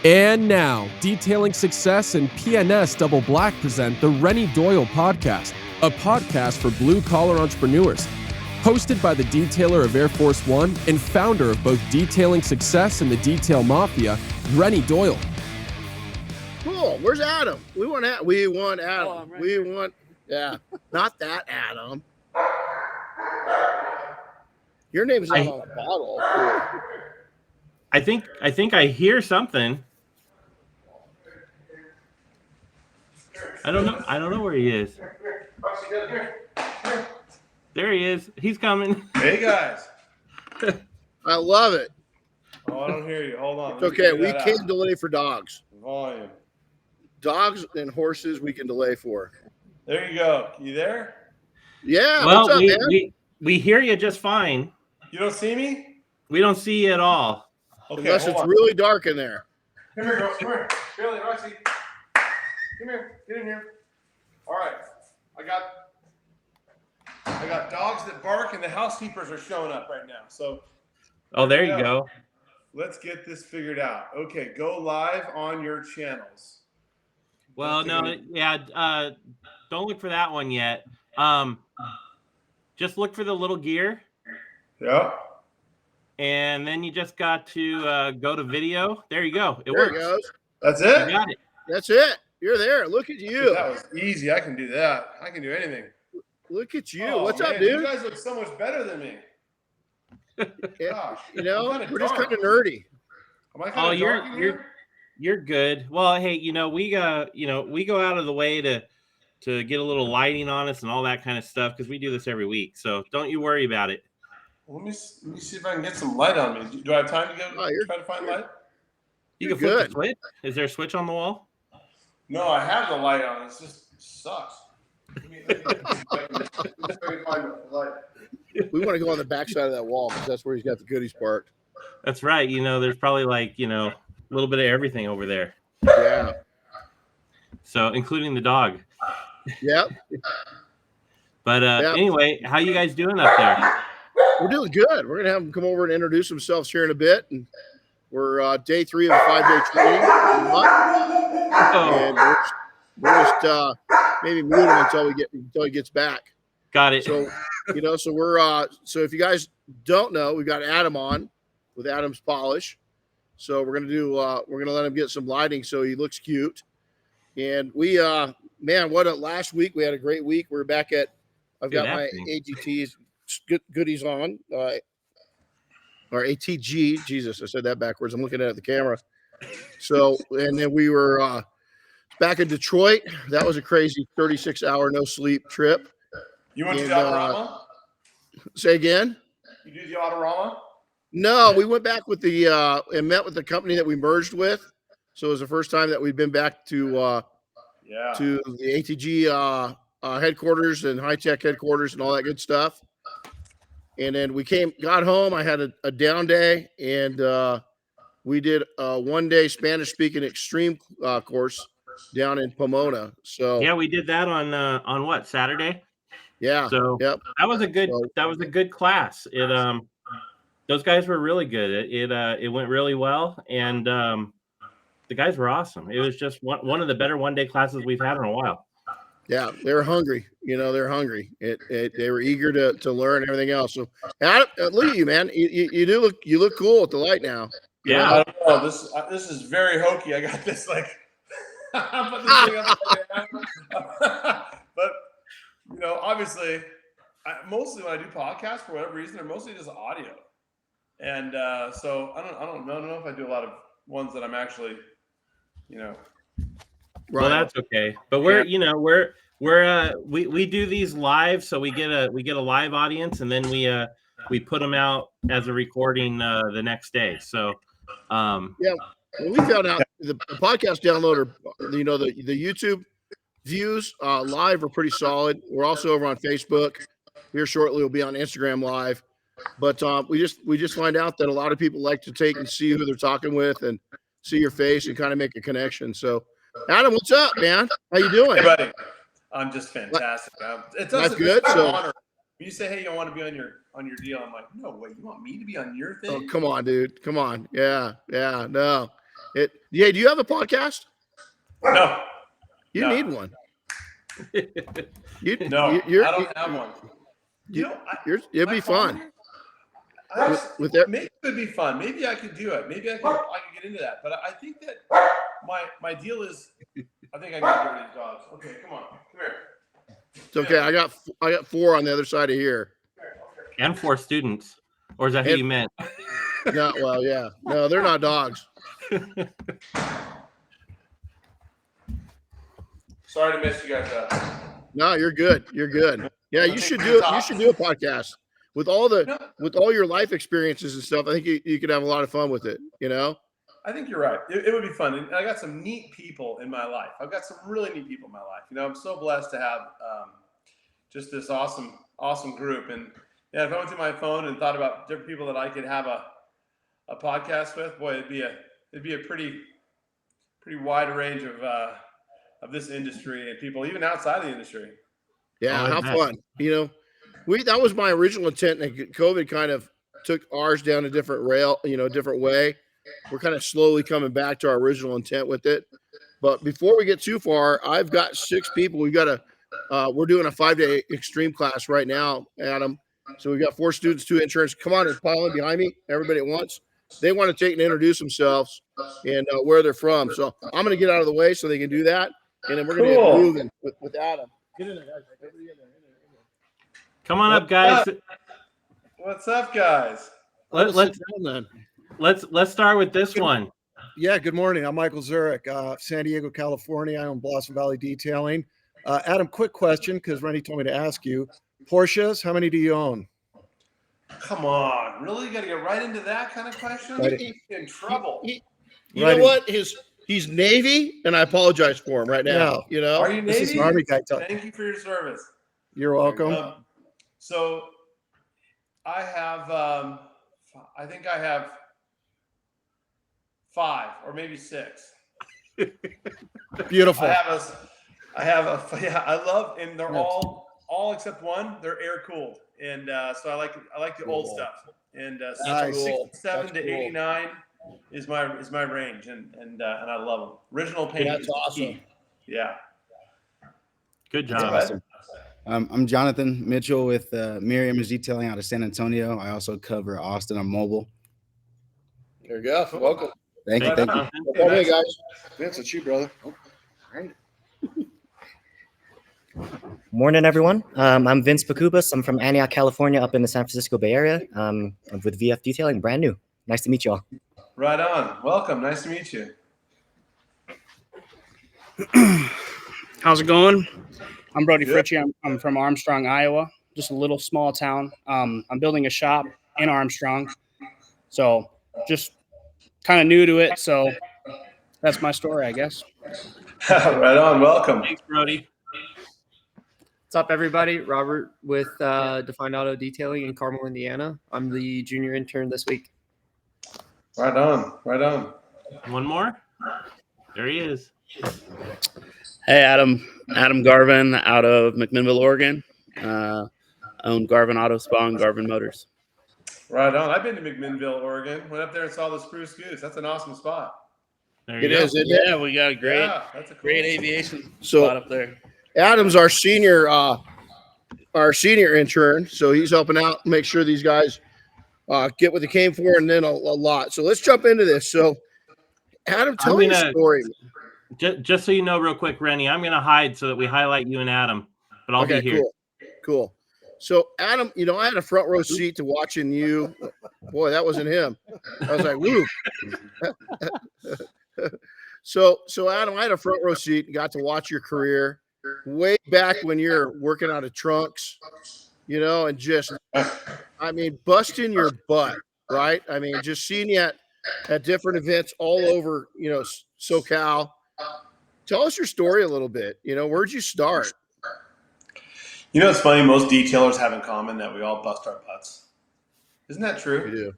And now, Detailing Success and PNS Double Black present the Renny Doyle Podcast, a podcast for blue-collar entrepreneurs. Hosted by the detailer of Air Force One and founder of both Detailing Success and the Detail Mafia, Renny Doyle. Cool. Where's Adam? We want Adam. We want, not that Adam. Your name's not on a bottle. I think I hear something. I don't know where he is. There he is. He's coming. Hey guys. I love it. Oh, I don't hear you. Hold on. It's okay. We can delay for dogs. Volume. Dogs and horses we can delay for. There you go. You there? Yeah. Well, what's up, man? we hear you just fine. You don't see me? We don't see you at all. Okay. Unless it's really dark in there. Come here, girls. Come here. Billy, Roxy. Come here. Get in here. All right. I got dogs that bark, and the housekeepers are showing up right now. So. Oh, there you go. Let's get this figured out. Okay, go live on your channels. Well, no, yeah. Don't look for that one yet. Just look for the little gear. Yep. And then you just got to go to video. There you go. It there works. It goes. That's it? You got it. That's it. You're there. Look at you. That was easy. I can do that. I can do anything. Look at you. Oh, What's man, up, dude? You guys look so much better than me. Gosh. You know, we're just kind of dark. nerdy. Am I kind of dark in here? You're good. Well, hey, we go out of the way to get a little lighting on us and all that kind of stuff because we do this every week. So don't you worry about it. Let me see if I can get some light on me. Do I have time to go try to find light? You can flip the switch. Is there a switch on the wall? No, I have the light on. It just sucks. Let me find the light. We want to go on the backside of that wall because that's where he's got the goodies parked. That's right. There's probably a little bit of everything over there. Yeah. So including the dog. Yep. But anyway, how you guys doing up there? We're doing good. We're going to have them come over and introduce themselves here in a bit. And we're day 3 of a 5-day training. And we're just maybe mute him until he gets back. Got it. So, so we're so if you guys don't know, we've got Adam on with Adam's Polish. So we're gonna let him get some lighting so he looks cute. And we last week we had a great week. We're back I've got my AGT's goodies on. Or ATG. Jesus, I said that backwards. I'm looking at the camera. So, and then we were back in Detroit. That was a crazy 36-hour no sleep trip. You went to the Autorama? Say again? You do the Autorama? No, we went back with and met with the company that we merged with. So it was the first time that we'd been back to the ATG headquarters and high-tech headquarters and all that good stuff. And then we got home. I had a down day, and we did a 1-day Spanish-speaking extreme course down in Pomona. So yeah, we did that on what, Saturday? Yeah. So yep. That was a good class. Those guys were really good. It went really well, and the guys were awesome. It was just one of the better 1-day classes we've had in a while. Yeah, they were hungry. They're hungry. They were eager to learn everything else. So, Adam, look at you, man. You look cool with the light now. Yeah. I don't know. This is very hokey. I got this but obviously, mostly when I do podcasts for whatever reason, they're mostly just audio, and so I don't know if I do a lot of ones that I'm actually, Right. Well, that's okay. But we do these live, so we get a live audience, and then we put them out as a recording the next day. So yeah, well, we found out the podcast downloader, the YouTube views live are pretty solid. We're also over on Facebook. Here shortly we'll be on Instagram live. But we just find out that a lot of people like to take and see who they're talking with and see your face and kind of make a connection. So Adam, what's up, man? How you doing? Hey, buddy. I'm just fantastic. That's good. So honor. When you say, "Hey, you want to be on your deal?" I'm like, "No way. You want me to be on your thing?" Oh, come on, dude. Come on. Yeah. No. Yeah. Do you have a podcast? No. You No. need one. No, I don't have one. It'd be fun. Maybe it would be fun. Maybe I could do it. Maybe I could get into that. But I think that my deal is, I think I got to get rid of these dogs. Okay, come on, come here. It's okay. I got 4 on the other side of here. And 4 students. Or is that who you meant? No, well, yeah. No, they're not dogs. Sorry to miss you guys. No, you're good. You're good. Yeah, you should do it. You should do a podcast with all your life experiences and stuff. I think you could have a lot of fun with it. You know. I think you're right. It would be fun. And I got some neat people in my life. I've got some really neat people in my life. You know, I'm so blessed to have just this awesome group. And yeah, if I went through my phone and thought about different people that I could have a podcast with, boy, it'd be a pretty wide range of this industry and people even outside the industry. Yeah, how fun. You know, that was my original intent, and COVID kind of took ours down a different rail, different way. We're kind of slowly coming back to our original intent with it. But before we get too far, I've got 6 people. We're doing a 5-day extreme class right now, Adam. So we've got 4 students, 2 interns. Come on, and pile in behind me, everybody at once. They want to take and introduce themselves and where they're from. So I'm going to get out of the way so they can do that. And then we're going to get moving with Adam. Get in there, guys. Come on up, guys. What's up, guys? Let's start with this one. Yeah, good morning. I'm Michael Zurich, San Diego, California. I own Blossom Valley Detailing. Adam, quick question, because Renny told me to ask you. Porsches, how many do you own? Come on. Really? You got to get right into that kind of question? Right. He's in trouble. You know what? He's Navy, and I apologize for him right now. Yeah. You know? Are you Navy? This is an Army guy talk. Thank you for your service. You're welcome. So I have, I think I have 5 or maybe 6. Beautiful. I love, and they're all except one, they're air cooled. And so I like the old stuff. And Nice. 67 to 89 is my range, and I love them. Original paint. Yeah, that's awesome. Key. Yeah. Good job. Awesome. I'm Jonathan Mitchell with Miriam is Detailing out of San Antonio. I also cover Austin on mobile. There you go. Welcome. Thank you. Hey, guys. Vince, it's you, brother. Morning, everyone. I'm Vince Pacubas. I'm from Antioch, California, up in the San Francisco Bay Area. I'm with VF Detailing, brand new. Nice to meet you all. Right on. Welcome. Nice to meet you. How's it going? I'm Brody Fritchie. I'm from Armstrong, Iowa, just a little small town. I'm building a shop in Armstrong, so just kind of new to it. So that's my story, I guess. Right on. Welcome. Thanks, Brody. What's up, everybody? Robert with Defined Auto Detailing in Carmel, Indiana. I'm the junior intern this week. Right on. Right on. One more. There he is. Hey, Adam Garvin out of McMinnville, Oregon. Own Garvin Auto Spa and Garvin Motors. Right on. I've been to McMinnville, Oregon. Went up there and saw the Spruce Goose. That's an awesome spot. There you go. Isn't it? Yeah, we got a That's a cool great aviation So- spot up there. Adam's our senior intern, so he's helping out, make sure these guys get what they came for, and then a lot. So let's jump into this. So, Adam, tell me your story. Just so you know, real quick, Renny, I'm going to hide so that we highlight you and Adam, but I'll be here. Cool. So, Adam, I had a front row seat to watching you. Boy, that wasn't him. I was like, woo. So, Adam, I had a front row seat and got to watch your career way back when you're working out of trunks, and just, busting your butt, right? Just seeing you at different events all over, SoCal. Tell us your story a little bit. Where'd you start? It's funny. Most detailers have in common that we all bust our butts. Isn't that true? We do.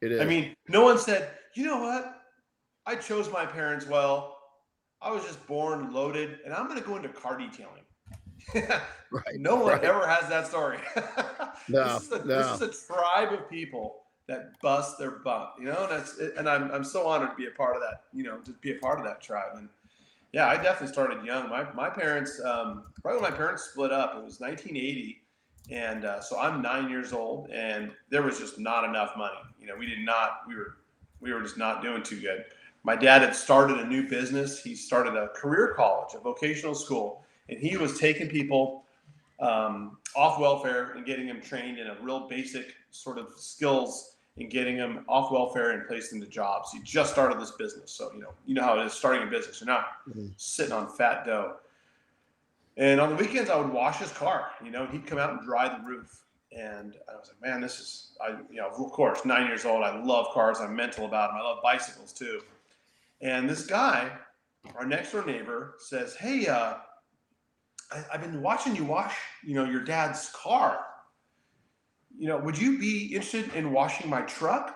It is. No one said, you know what? I chose my parents well. I was just born loaded, and I'm going to go into car detailing. Right. No one ever has that story. No. This is a tribe of people that bust their butt, and I'm so honored to be a part of that, to be a part of that tribe. And yeah, I definitely started young. My parents, right when my parents split up, it was 1980. And so I'm 9 years old, and there was just not enough money. We were just not doing too good. My dad had started a new business. He started a career college, a vocational school, and he was taking people off welfare and getting them trained in a real basic sort of skills and getting them off welfare and placed into jobs. He just started this business. So, you know how it is starting a business. You're not sitting on fat dough. And on the weekends, I would wash his car, he'd come out and dry the roof. And I was like, man, of course, 9 years old. I love cars. I'm mental about them. I love bicycles too. And this guy, our next door neighbor, says, hey, I've been watching you wash, your dad's car. Would you be interested in washing my truck?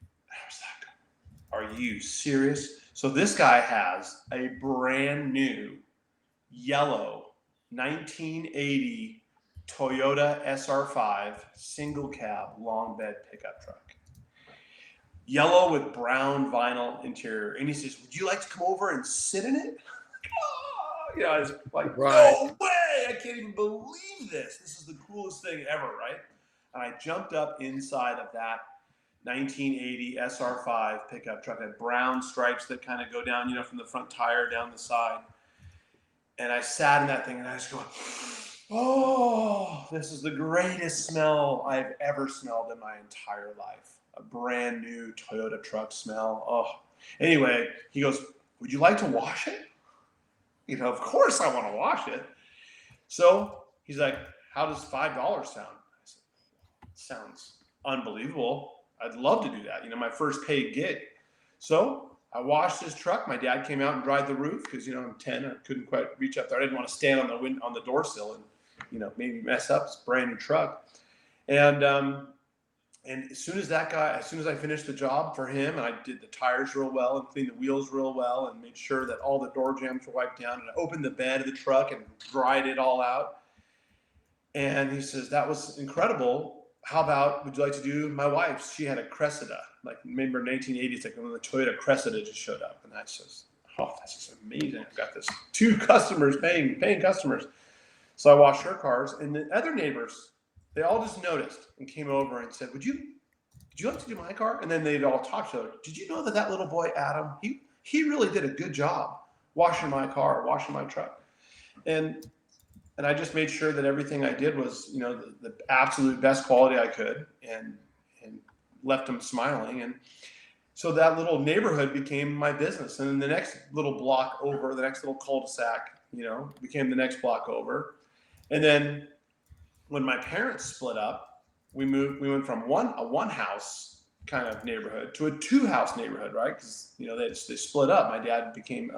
And I was like, are you serious? So this guy has a brand new yellow 1980 Toyota SR5 single cab long bed pickup truck. Yellow with brown vinyl interior. And he says, would you like to come over and sit in it? I was like, no way! I can't even believe this. This is the coolest thing ever, right? And I jumped up inside of that 1980 SR5 pickup truck. Had brown stripes that kind of go down, from the front tire down the side. And I sat in that thing and I was going, oh, this is the greatest smell I've ever smelled in my entire life. A brand new Toyota truck smell. Oh, anyway, he goes, would you like to wash it? Of course I want to wash it. So he's like, how does $5 sound? I said, sounds unbelievable. I'd love to do that. My first paid gig. So I washed his truck. My dad came out and dried the roof because, I'm 10. I couldn't quite reach up there. I didn't want to stand on the door sill and, maybe mess up. It's a brand new truck. And as soon as I finished the job for him, and I did the tires real well and cleaned the wheels real well and made sure that all the door jambs were wiped down, and I opened the bed of the truck and dried it all out. And he says, that was incredible. How about, would you like to do my wife's? She had a Cressida, like remember 1980s, like when the Toyota Cressida just showed up. And I says, oh, that's just amazing. I've got this 2 customers paying customers. So I washed her cars, and the other neighbors, they all just noticed and came over and said, would you like to do my car? And then they'd all talk to each other. Did you know that little boy, Adam, he really did a good job washing my car, washing my truck. And I just made sure that everything I did was, the absolute best quality I could, and left them smiling. And so that little neighborhood became my business. And then the next little block over, the next little cul-de-sac, became the next block over. And then when my parents split up, we went from a one house kind of neighborhood to a 2-house neighborhood, right? Because, they split up. My dad became,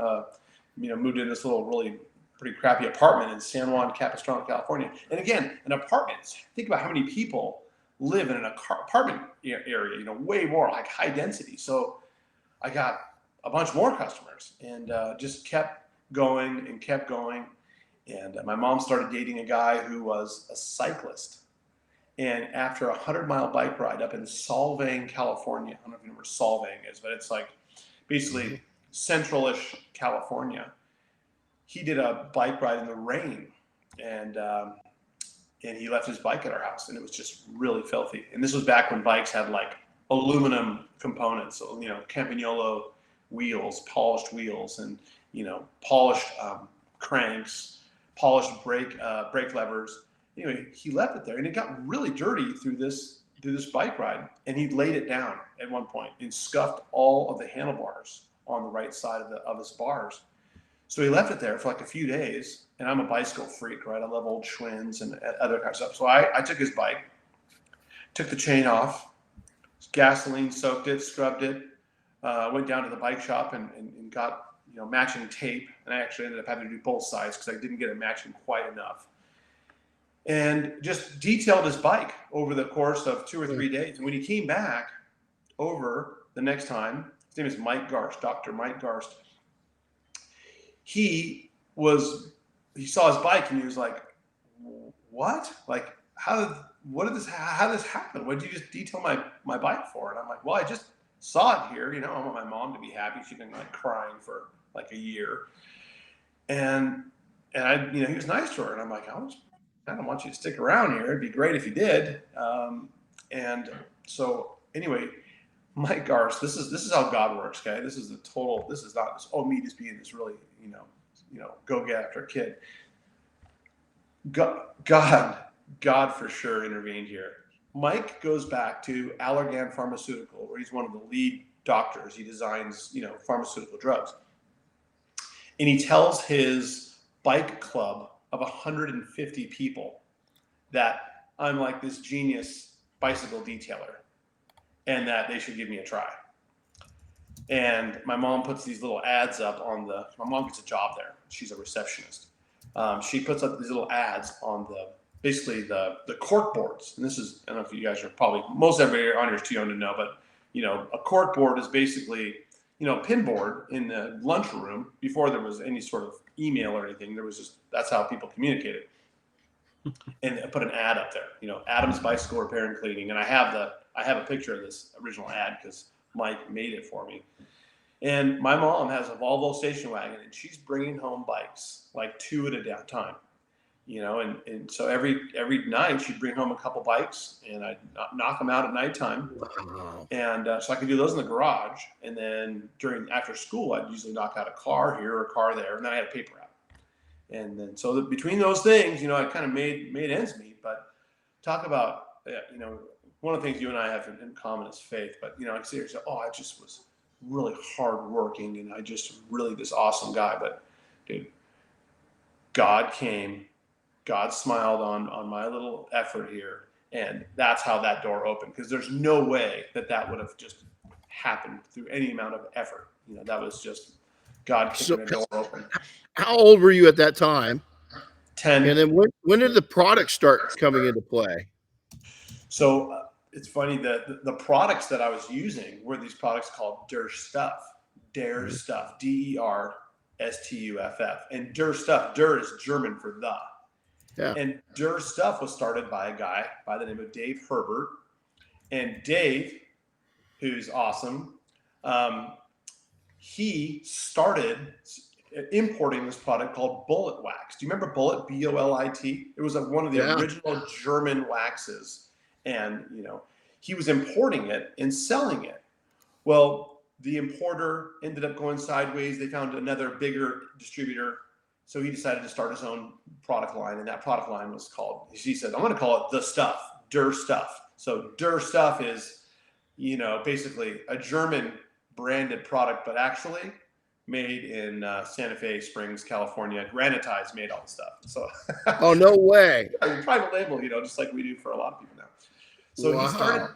moved in this little really pretty crappy apartment in San Juan Capistrano, California. And again, an apartment. Think about how many people live in an apartment area, way more like high density. So I got a bunch more customers and just kept going and kept going. And my mom started dating a guy who was a cyclist. And after a 100-mile bike ride up in Solvang, California, I don't know if you know where Solvang is, but it's like basically central-ish California. He did a bike ride in the rain, and he left his bike at our house, and it was just really filthy. And this was back when bikes had like aluminum components, so, Campagnolo wheels, polished wheels, and polished cranks, polished brake levers. Anyway, he left it there, and it got really dirty through this bike ride, and he laid it down at one point and scuffed all of the handlebars on the right side of his bars. So he left it there for like a few days, and I'm a bicycle freak, right? I love old Schwinn's and other kinds of stuff. So I took his bike, took the chain off, gasoline soaked it, scrubbed it, went down to the bike shop and got matching tape, and I actually ended up having to do both sides because I didn't get it matching quite enough. And just detailed his bike over the course of 2 or 3 days. And when he came back over the next time, his name is Mike Garst, Dr. Mike Garst. He saw his bike and he was like, what? Like, how how did this happen? What did you just detail my bike for? And I'm like, well, I just saw it here. I want my mom to be happy. She's been like crying for like a year. And I, he was nice to her. And I'm like, I don't want you to stick around here. It'd be great if you did. And so anyway, Mike Garst, this is how God works, okay? This is not just, me just being this really, go get after a kid. God for sure intervened here. Mike goes back to Allergan Pharmaceutical, where he's one of the lead doctors. He designs, pharmaceutical drugs. And he tells his bike club of 150 people that I'm like this genius bicycle detailer and that they should give me a try. And my mom puts these little ads up my mom gets a job there. She's a receptionist. She puts up these little ads on basically the cork boards. And this is, I don't know if you guys are probably, most everybody on here is too young to know, but a cork board is basically, a pin board in the lunchroom before there was any sort of email or anything. There was just, that's how people communicated. And I put an ad up there, Adam's Bicycle Repair and Cleaning. And I have a picture of this original ad because Mike made it for me. And my mom has a Volvo station wagon, and she's bringing home bikes, like 2 at a time, and so every night she'd bring home a couple bikes, and I'd knock them out at nighttime. And so I could do those in the garage. And then after school, I'd usually knock out a car here or a car there, and then I had a paper route. And then so between those things, I kind of made ends meet. But talk about, one of the things you and I have in common is faith. But I see her say, I just was really hardworking, and I just really this awesome guy. But dude, God came, God smiled on my little effort here, and that's how that door opened. Because there's no way that would have just happened through any amount of effort. That was just God kicking the door open. How old were you at that time? 10. And then when did the product start coming into play? So it's funny that the products that I was using were these products called Der Stuff. Der Stuff. DERSTUFF. And Der Stuff, Der is German for the. Yeah. And Der Stuff was started by a guy by the name of Dave Herbert. And Dave, who's awesome, he started importing this product called Bullet Wax. Do you remember Bullet, Bolit? It was one of the original German waxes. And, he was importing it and selling it. Well, the importer ended up going sideways. They found another bigger distributor. So he decided to start his own product line. And that product line was called, he said, I'm going to call it The Stuff, Der Stuff. So Der Stuff is, basically a German branded product, but actually made in Santa Fe Springs, California. Granitize made all the stuff. So, oh, no way. Private label, just like we do for a lot of people now. So he started,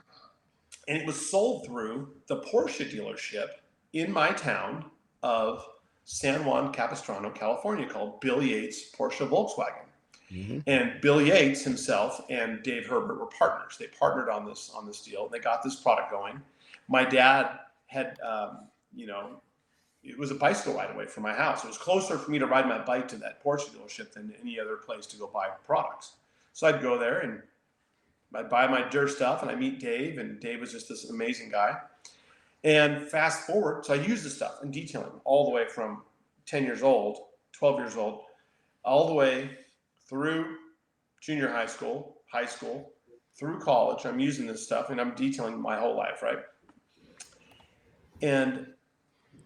and it was sold through the Porsche dealership in my town of San Juan Capistrano, California, called Bill Yates Porsche Volkswagen. Mm-hmm. And Bill Yates himself and Dave Herbert were partners. They partnered on this deal. They got this product going. My dad had, it was a bicycle ride away from my house. It was closer for me to ride my bike to that Porsche dealership than any other place to go buy products. So I'd go there and I'd buy my Der Stuff, and I meet Dave, and Dave was just this amazing guy. And fast forward, so I use this stuff in detailing all the way from 10 years old, 12 years old, all the way through junior high school, through college. I'm using this stuff, and I'm detailing my whole life, right? And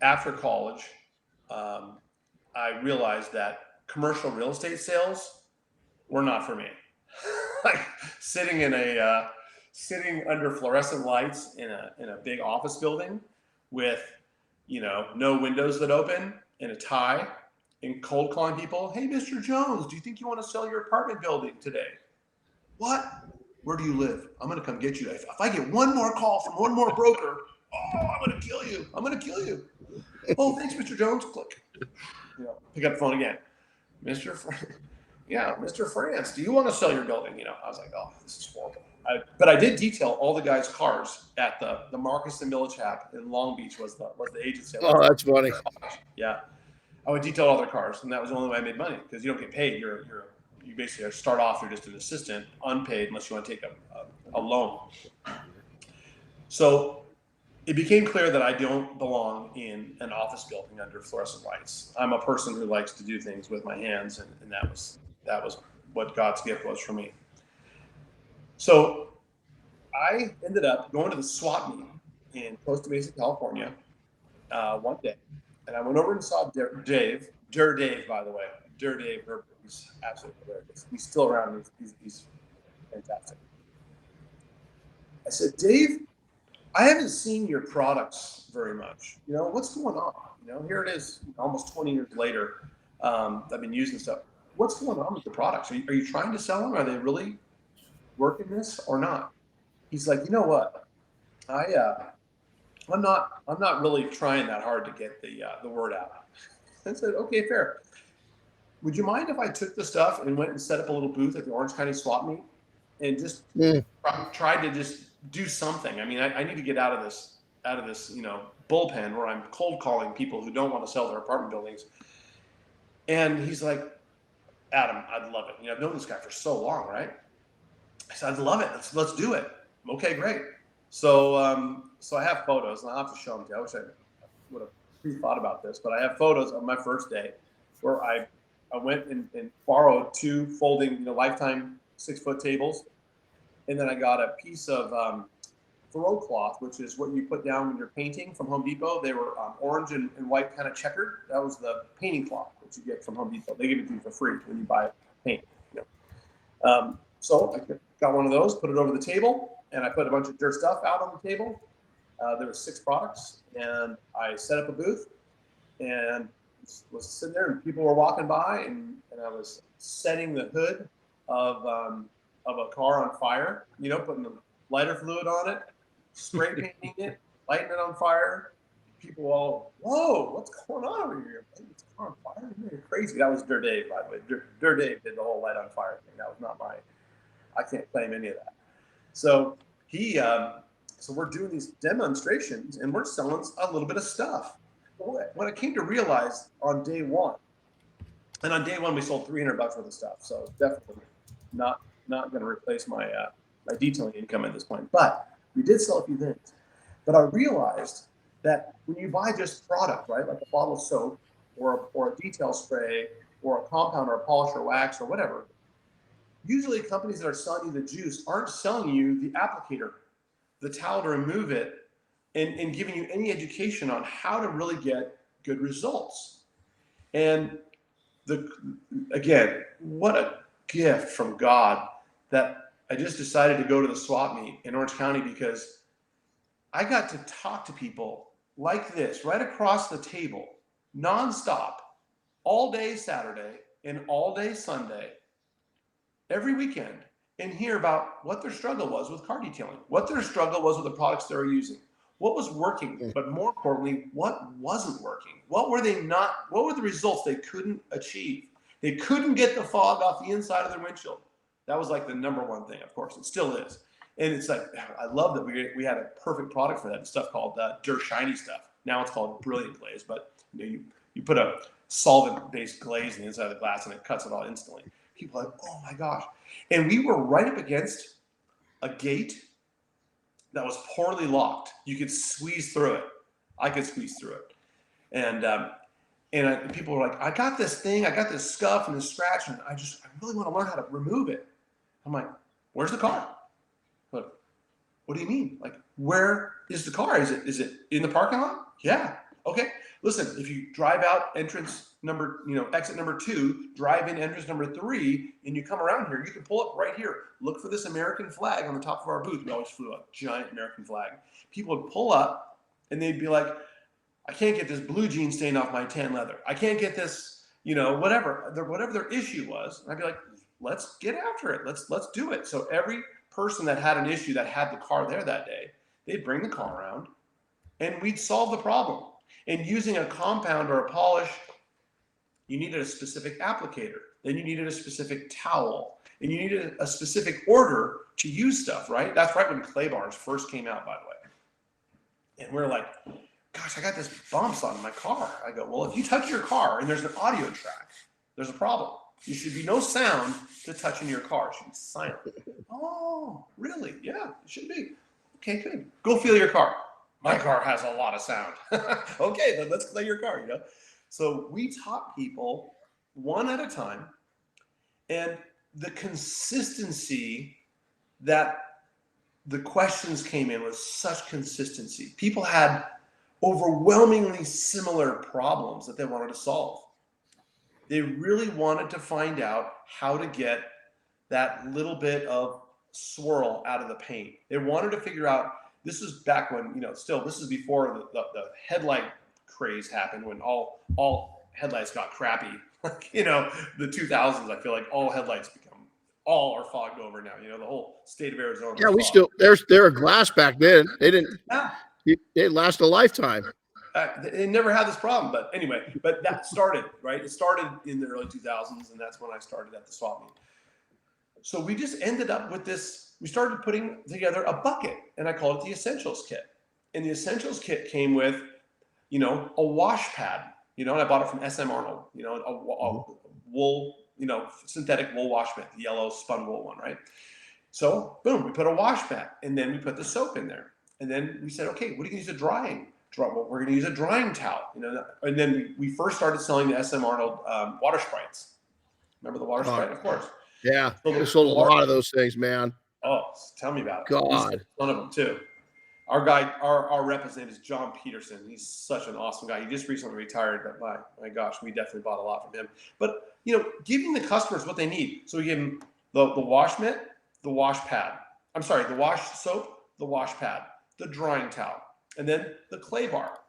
after college, I realized that commercial real estate sales were not for me. Like sitting under fluorescent lights in a big office building with, no windows that open and a tie and cold calling people. Hey, Mr. Jones, do you think you want to sell your apartment building today? What? Where do you live? I'm going to come get you. If I get one more call from one more broker, I'm going to kill you. Oh, thanks, Mr. Jones. Click. Pick up the phone again. Mr. France, do you want to sell your building? I was like, oh, this is horrible. But I did detail all the guys' cars at the Marcus and Millichap in Long Beach was the agency. Oh, that's funny. Yeah. I would detail all their cars, and that was the only way I made money because you don't get paid. You're you basically start off, you're just an assistant, unpaid, unless you want to take a loan. So it became clear that I don't belong in an office building under fluorescent lights. I'm a person who likes to do things with my hands, and that was what God's gift was for me. So I ended up going to the SWAT meeting in Costa Mesa, California, one day, and I went over and saw Dave, by the way. Dave Herbert, he's absolutely hilarious. He's still around. He's fantastic. I said, Dave, I haven't seen your products very much. What's going on? Here it is, almost 20 years later. I've been using stuff. What's going on with the products? Are you trying to sell them? Are they really working this or not? He's like, you know what? I'm not really trying that hard to get the word out. I said, okay, fair. Would you mind if I took the stuff and went and set up a little booth at the Orange County Swap Meet and just tried to just do something? I mean, I need to get out of this, bullpen where I'm cold calling people who don't want to sell their apartment buildings. And he's like, Adam, I'd love it. I've known this guy for so long, right? I said, I'd love it. Let's do it. Okay, great. So I have photos, and I'll have to show them to you. I wish I would have pre-thought about this, but I have photos of my first day where I went and borrowed 2 folding, Lifetime 6-foot tables. And then I got a piece of throw cloth, which is what you put down when you're painting, from Home Depot. They were orange and white, kind of checkered. That was the painting cloth that you get from Home Depot. They give it to you for free when you buy paint. So I got one of those, put it over the table, and I put a bunch of dirt stuff out on the table. There were 6 products, and I set up a booth and was sitting there, and people were walking by, and I was setting the hood of a car on fire, putting the lighter fluid on it, spray painting it, lighting it on fire. People all, whoa, what's going on over here? It's a car on fire? You're crazy. That was Dave, by the way. Dave did the whole light on fire thing. That was not I can't claim any of that. So so we're doing these demonstrations, and we're selling a little bit of stuff. What I came to realize on day one, and on day one we sold $300 worth of stuff, so definitely not going to replace my detailing income at this point. But we did sell a few things. But I realized that when you buy just product, right, like a bottle of soap or a detail spray or a compound or a polish or wax or whatever, usually companies that are selling you the juice aren't selling you the applicator, the towel to remove it, and giving you any education on how to really get good results. And again, what a gift from God that I just decided to go to the swap meet in Orange County, because I got to talk to people like this right across the table, nonstop, all day Saturday and all day Sunday, every weekend, and hear about what their struggle was with car detailing, what their struggle was with the products they were using, what was working, but more importantly, what wasn't working. What were the results they couldn't achieve? They couldn't get the fog off the inside of their windshield. That was like the number one thing, of course. It still is. And it's like, I love that we had a perfect product for that. It's stuff called dirt shiny stuff. Now it's called Brilliant Glaze, but you put a solvent-based glaze on the inside of the glass and it cuts it all instantly. People are like, oh my gosh. And we were right up against a gate that was poorly locked. You could squeeze through it. I could squeeze through it. And people were like, I got this thing, I got this scuff and this scratch, and I really want to learn how to remove it. I'm like, where's the car? Like, what do you mean? Like, where is the car? Is it in the parking lot? Yeah. Okay. Listen, if you drive out entrance exit number 2, drive in entrance number 3, and you come around here, you can pull up right here. Look for this American flag on the top of our booth. We always flew a giant American flag. People would pull up and they'd be like, I can't get this blue jean stain off my tan leather. I can't get this, whatever their issue was. And I'd be like, let's get after it. Let's do it. So every person that had an issue that had the car there that day, they'd bring the car around and we'd solve the problem. And using a compound or a polish, you needed a specific applicator. Then you needed a specific towel. And you needed a specific order to use stuff, right? That's right when clay bars first came out, by the way. And we're like, gosh, I got this bumps on my car. I go, well, if you touch your car and there's an audio track, there's a problem. There should be no sound to touching your car. It should be silent. Oh, really? Yeah, it should be. Okay, good. Go feel your car. My car has a lot of sound. Okay, then let's play your car, you know? So we taught people one at a time, and the consistency that the questions came in with such consistency. People had overwhelmingly similar problems that they wanted to solve. They really wanted to find out how to get that little bit of swirl out of the paint. They wanted to figure out, this is back when, you know, still, this is before the headlight craze happened, when all headlights got crappy. You know, the 2000s, I feel like all headlights all are fogged over now. You know, the whole state of Arizona. Yeah, we still, they're glass back then. They didn't, they last a lifetime. They never had this problem, but anyway, but that started, right? It started in the early 2000s, and that's when I started at the swap meet. So we just ended up with this. We started putting together a bucket, and I called it the Essentials Kit. And the Essentials Kit came with, you know, a wash pad, you know, and I bought it from SM Arnold, you know, a wool, you know, synthetic wool wash pad, the yellow spun wool one, right? So boom, we put a wash pad, and then we put the soap in there. And then we said, okay, what are you going to use a drying? Well, we're going to use a drying towel, you know. And then we first started selling the SM Arnold water sprites. Remember the water sprite? Of course. Yeah, we sold a lot of those things, man. Oh, tell me about it. God, one of them too. Our guy, our rep, his name is John Peterson. He's such an awesome guy. He just recently retired, but my gosh, we definitely bought a lot from him. But you know, giving the customers what they need. So we gave them the wash mitt, the wash pad. I'm sorry, the wash soap, the wash pad, the drying towel, and then the clay bar,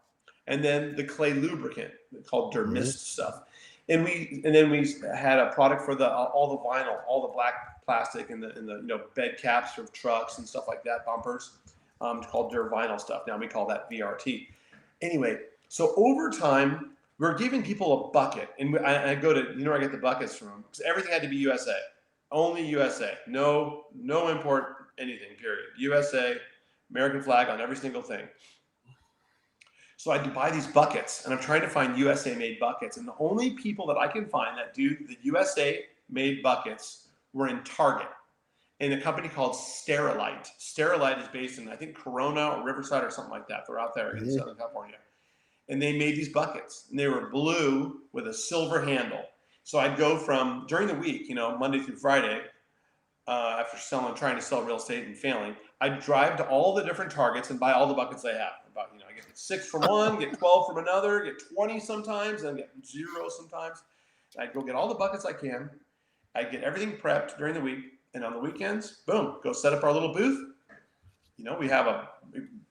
and then the clay lubricant called Dermist stuff. And then we had a product for all the vinyl, all the black plastic, and the you know, bed caps for trucks and stuff like that, bumpers, called Dur Vinyl stuff. Now we call that VRT. Anyway, so over time, we're giving people a bucket, and I go to, you know, where I get the buckets from, because everything had to be USA, only USA, no import anything, period. USA, American flag on every single thing. So I had to buy these buckets, and I'm trying to find USA-made buckets. And the only people that I can find that do the USA-made buckets were in Target, in a company called Sterilite. Sterilite is based in, I think, Corona or Riverside or something like that. They're out there in Southern California. And they made these buckets, and they were blue with a silver handle. So I'd go from, during the week, you know, Monday through Friday, after trying to sell real estate and failing, I'd drive to all the different Targets and buy all the buckets they have. About, you know, I get 6 from one, get 12 from another, get 20 sometimes, and get 0 sometimes. I'd go get all the buckets I can. I'd get everything prepped during the week, and on the weekends, boom, go set up our little booth. You know, we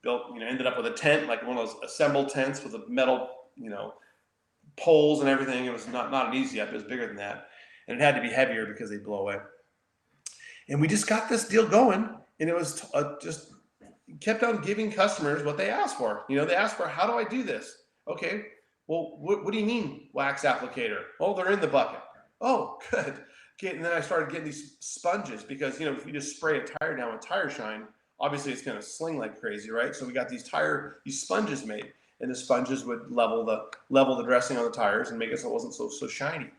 built, you know, ended up with a tent, like one of those assembled tents with a metal, you know, poles and everything. It was not an easy up. It was bigger than that, and it had to be heavier because they blow away. And we just got this deal going, and it was just kept on giving customers what they asked for. You know, they asked for, how do I do this? Okay, well, what do you mean wax applicator? Oh, they're in the bucket. Oh, good. Okay, and then I started getting these sponges because, you know, if you just spray a tire down with Tire Shine, obviously it's going to sling like crazy, right? So we got these sponges made, and the sponges would level the dressing on the tires and make it so it wasn't so shiny.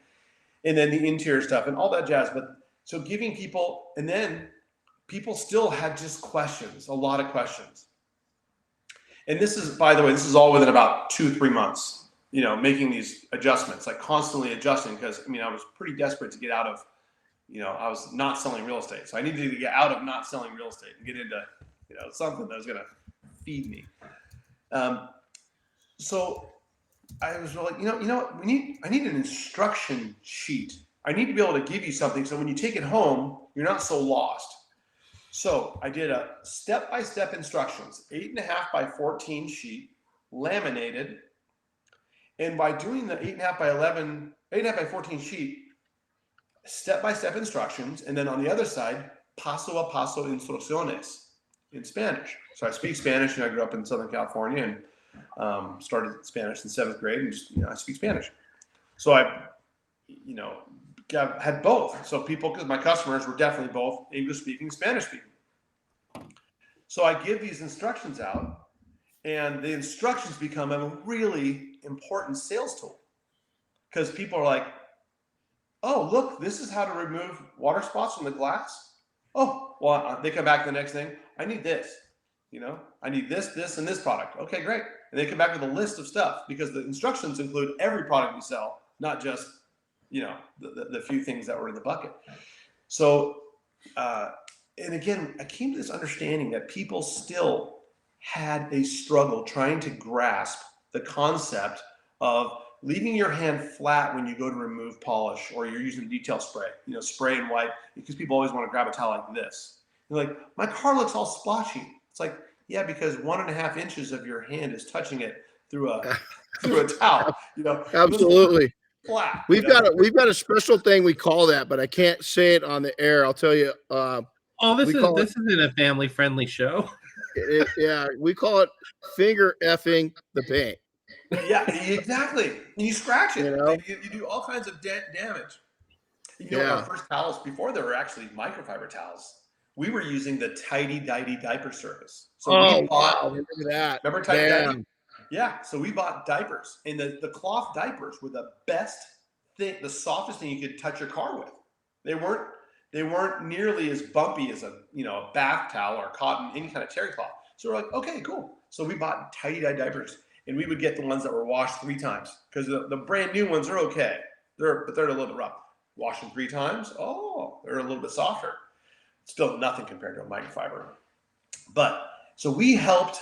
And then the interior stuff and all that jazz. But so giving people, and then people still had just questions, a lot of questions. And this is, by the way, this is all within about 2-3 months, you know, making these adjustments, like constantly adjusting, because, I mean, I was pretty desperate to get out of, you know, I was not selling real estate. So I needed to get out of not selling real estate and get into, you know, something that was going to feed me. So I was like, you know what, I need an instruction sheet. I need to be able to give you something so when you take it home, you're not so lost. So I did a step-by-step instructions, 8.5 by 14 sheet, laminated. And by doing the 8.5 by 14 sheet, step-by-step instructions, and then on the other side, paso a paso instrucciones in Spanish. So I speak Spanish, and I grew up in Southern California and started Spanish in 7th grade, and just, you know, I speak Spanish. So I, you know, had both. So people, because my customers were definitely both English speaking, Spanish speaking. So I give these instructions out, and the instructions become a really important sales tool, because people are like, oh, look, this is how to remove water spots from the glass. Oh, well, they come back the next thing. I need this, I need this, and this product. Okay, great. And they come back with a list of stuff because the instructions include every product we sell, not just, the few things that were in the bucket. So, and again, I came to this understanding that people still had a struggle trying to grasp the concept of leaving your hand flat when you go to remove polish or you're using a detail spray, spray and wipe, because people always want to grab a towel like this. They're like, my car looks all splotchy. It's like, yeah, because 1.5 inches of your hand is touching it through a towel. Absolutely. Flat. We've got a special thing we call that, but I can't say it on the air. I'll tell you. This isn't a family friendly show. We call it finger effing the paint. Yeah, exactly. And you scratch it. You do all kinds of damage. Our first towels, before they were actually microfiber towels, we were using the Tidy Dighty diaper service. So remember that? Remember Tidy Dighty? Yeah. So we bought diapers, and the cloth diapers were the best thing, the softest thing you could touch your car with. They weren't nearly as bumpy as a bath towel or cotton, any kind of terry cloth. So we're like, okay, cool. So we bought Tidy Dye diapers, and we would get the ones that were washed 3 times because the brand new ones are okay. But they're a little bit rough. Wash them 3 times. Oh, they're a little bit softer. Still nothing compared to a microfiber. But so we helped,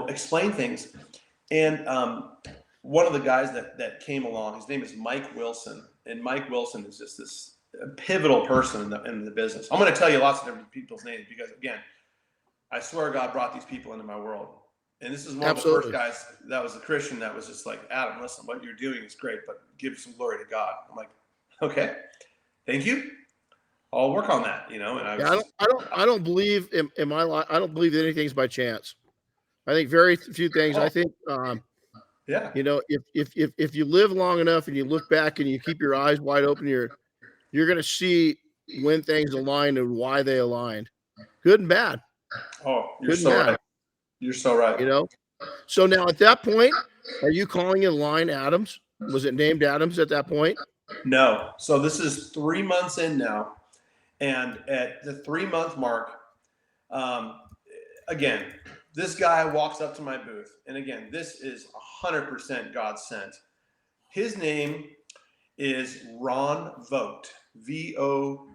explain things. And one of the guys that came along, his name is Mike Wilson. And Mike Wilson is just this pivotal person in the business. I'm going to tell you lots of different people's names because, again, I swear God brought these people into my world. And this is one of the first guys that was a Christian that was just like, Adam, listen, what you're doing is great, but give some glory to God. I'm like, okay, thank you. I'll work on that, And I don't believe in my life. I don't believe that anything's by chance. I think very few things. I think, if you live long enough and you look back and you keep your eyes wide open, you're going to see when things aligned and why they aligned, good and bad. Oh, you're so right. You're so right. So now at that point, are you calling in line Adams? Was it named Adams at that point? No. So this is 3 months in now. And at the 3-month mark, again, this guy walks up to my booth. And again, this is 100% God sent. His name is Ron Vogt, Voght.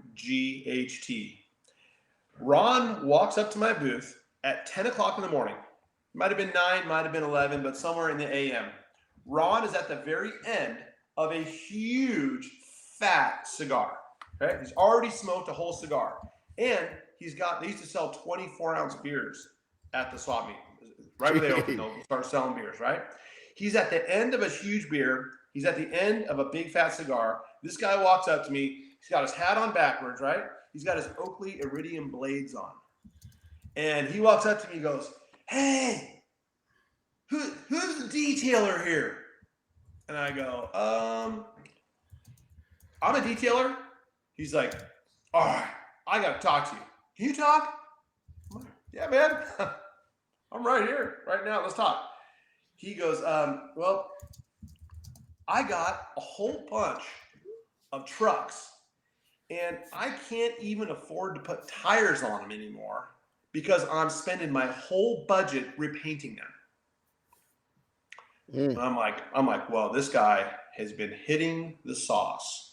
Ron walks up to my booth at 10 o'clock in the morning. Might have been 9, might have been 11, but somewhere in the AM. Ron is at the very end of a huge, fat cigar. Right? He's already smoked a whole cigar. And they used to sell 24-ounce beers at the swap meet. Right when they open, they'll start selling beers, right? He's at the end of a huge beer. He's at the end of a big, fat cigar. This guy walks up to me. He's got his hat on backwards, right? He's got his Oakley Iridium blades on. And he walks up to me and goes, hey, who's the detailer here? And I go, I'm a detailer. He's like, all right, I got to talk to you. Can you talk? I'm like, yeah, man. I'm right here, right now. Let's talk. He goes, well, I got a whole bunch of trucks, and I can't even afford to put tires on them anymore because I'm spending my whole budget repainting them. And I'm like, well, this guy has been hitting the sauce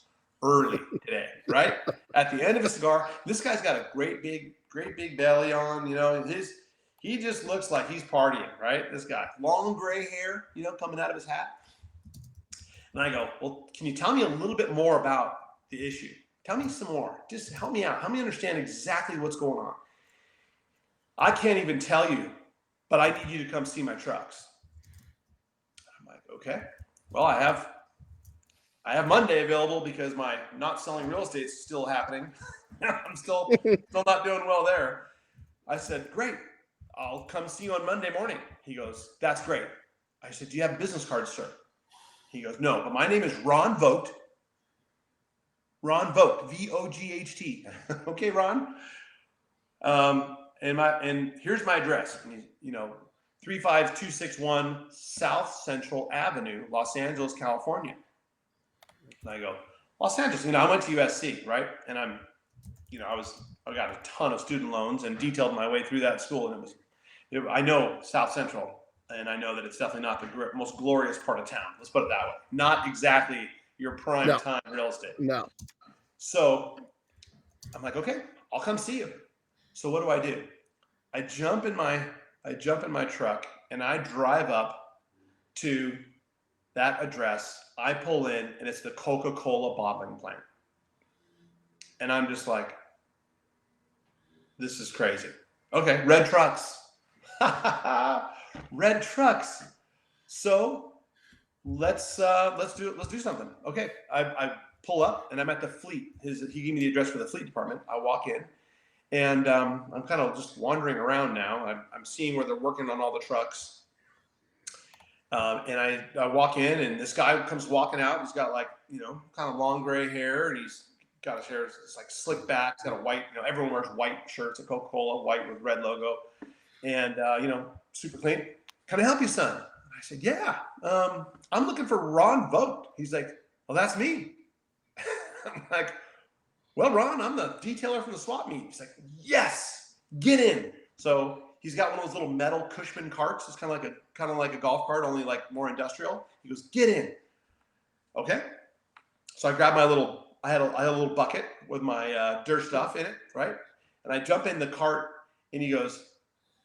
early today, right? At the end of a cigar, this guy's got a great big belly on, he just looks like he's partying, right? This guy, long gray hair, coming out of his hat. And I go, well, can you tell me a little bit more about the issue? Tell me some more. Just help me out. Help me understand exactly what's going on. I can't even tell you, but I need you to come see my trucks. I'm like, okay. Well, I have Monday available because my not selling real estate is still happening. I'm still not doing well there. I said, great. I'll come see you on Monday morning. He goes, that's great. I said, do you have a business card, sir? He goes, no, but my name is Ron Vogt. Ron Vogt, Voght. Okay, Ron. And here's my address. And 35261 South Central Avenue, Los Angeles, California. And I go, Los Angeles. I went to USC, right? And I got a ton of student loans and detailed my way through that school. And I know South Central, and I know that it's definitely not the most glorious part of town. Let's put it that way. Not exactly your prime time real estate. No. So I'm like, okay, I'll come see you. So what do? I jump in my truck and I drive up to that address. I pull in and it's the Coca-Cola bottling plant. And I'm just like, this is crazy. Okay, red trucks. Red trucks. So let's do something. Okay, I pull up and I'm at the fleet. He gave me the address for the fleet department. I walk in and I'm kind of just wandering around now. I'm seeing where they're working on all the trucks. And I walk in and this guy comes walking out. He's got kind of long gray hair and he's got his hair it's like slicked back. He's got a white, everyone wears white shirts at Coca-Cola, white with red logo. And, super clean. Can I help you, son? I said, yeah. I'm looking for Ron Vogt. He's like, well, that's me. I'm like, well, Ron, I'm the detailer from the swap meet. He's like, yes, get in. So he's got one of those little metal Cushman carts. It's kind of like a golf cart, only like more industrial. He goes, get in. Okay. So I grabbed I had a little bucket with my dirt stuff in it, right? And I jump in the cart and he goes,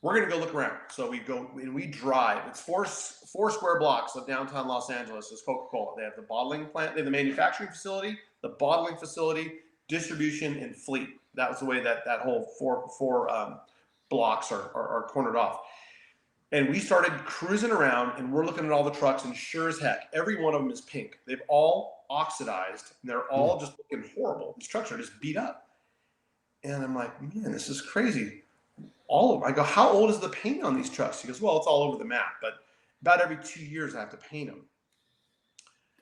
we're going to go look around. So we go and we drive. It's four square blocks of downtown Los Angeles is Coca-Cola. They have the bottling plant, they have the manufacturing facility, the bottling facility, distribution, and fleet. That was the way that whole four blocks are cornered off. And we started cruising around and we're looking at all the trucks and sure as heck, every one of them is pink. They've all oxidized and they're all just looking horrible. These trucks are just beat up. And I'm like, man, this is crazy. I go, how old is the paint on these trucks? He goes, well, it's all over the map, but about every 2 years I have to paint them.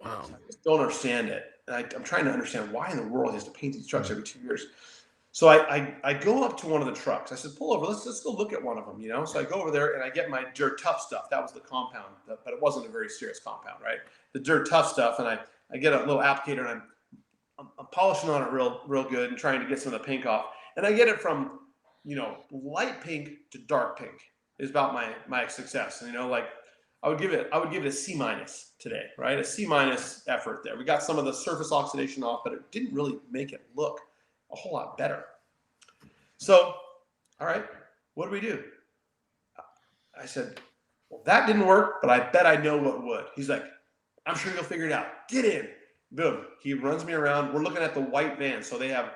Wow. So I just don't understand it. And I'm trying to understand why in the world he has to paint these trucks every 2 years. So I go up to one of the trucks. I said, pull over. Let's go look at one of them, So I go over there and I get my Dirt Tough stuff. That was the compound, but it wasn't a very serious compound, right? The Dirt Tough stuff. And I get a little applicator and I'm polishing on it real good and trying to get some of the pink off. And I get it from light pink to dark pink is about my success. And I would give it a C- today, right? A C- effort there. We got some of the surface oxidation off, but it didn't really make it look a whole lot better. So, all right, what do we do? I said, well, that didn't work, but I bet I know what would. He's like, I'm sure you'll figure it out. Get in. Boom. He runs me around. We're looking at the white van. So they have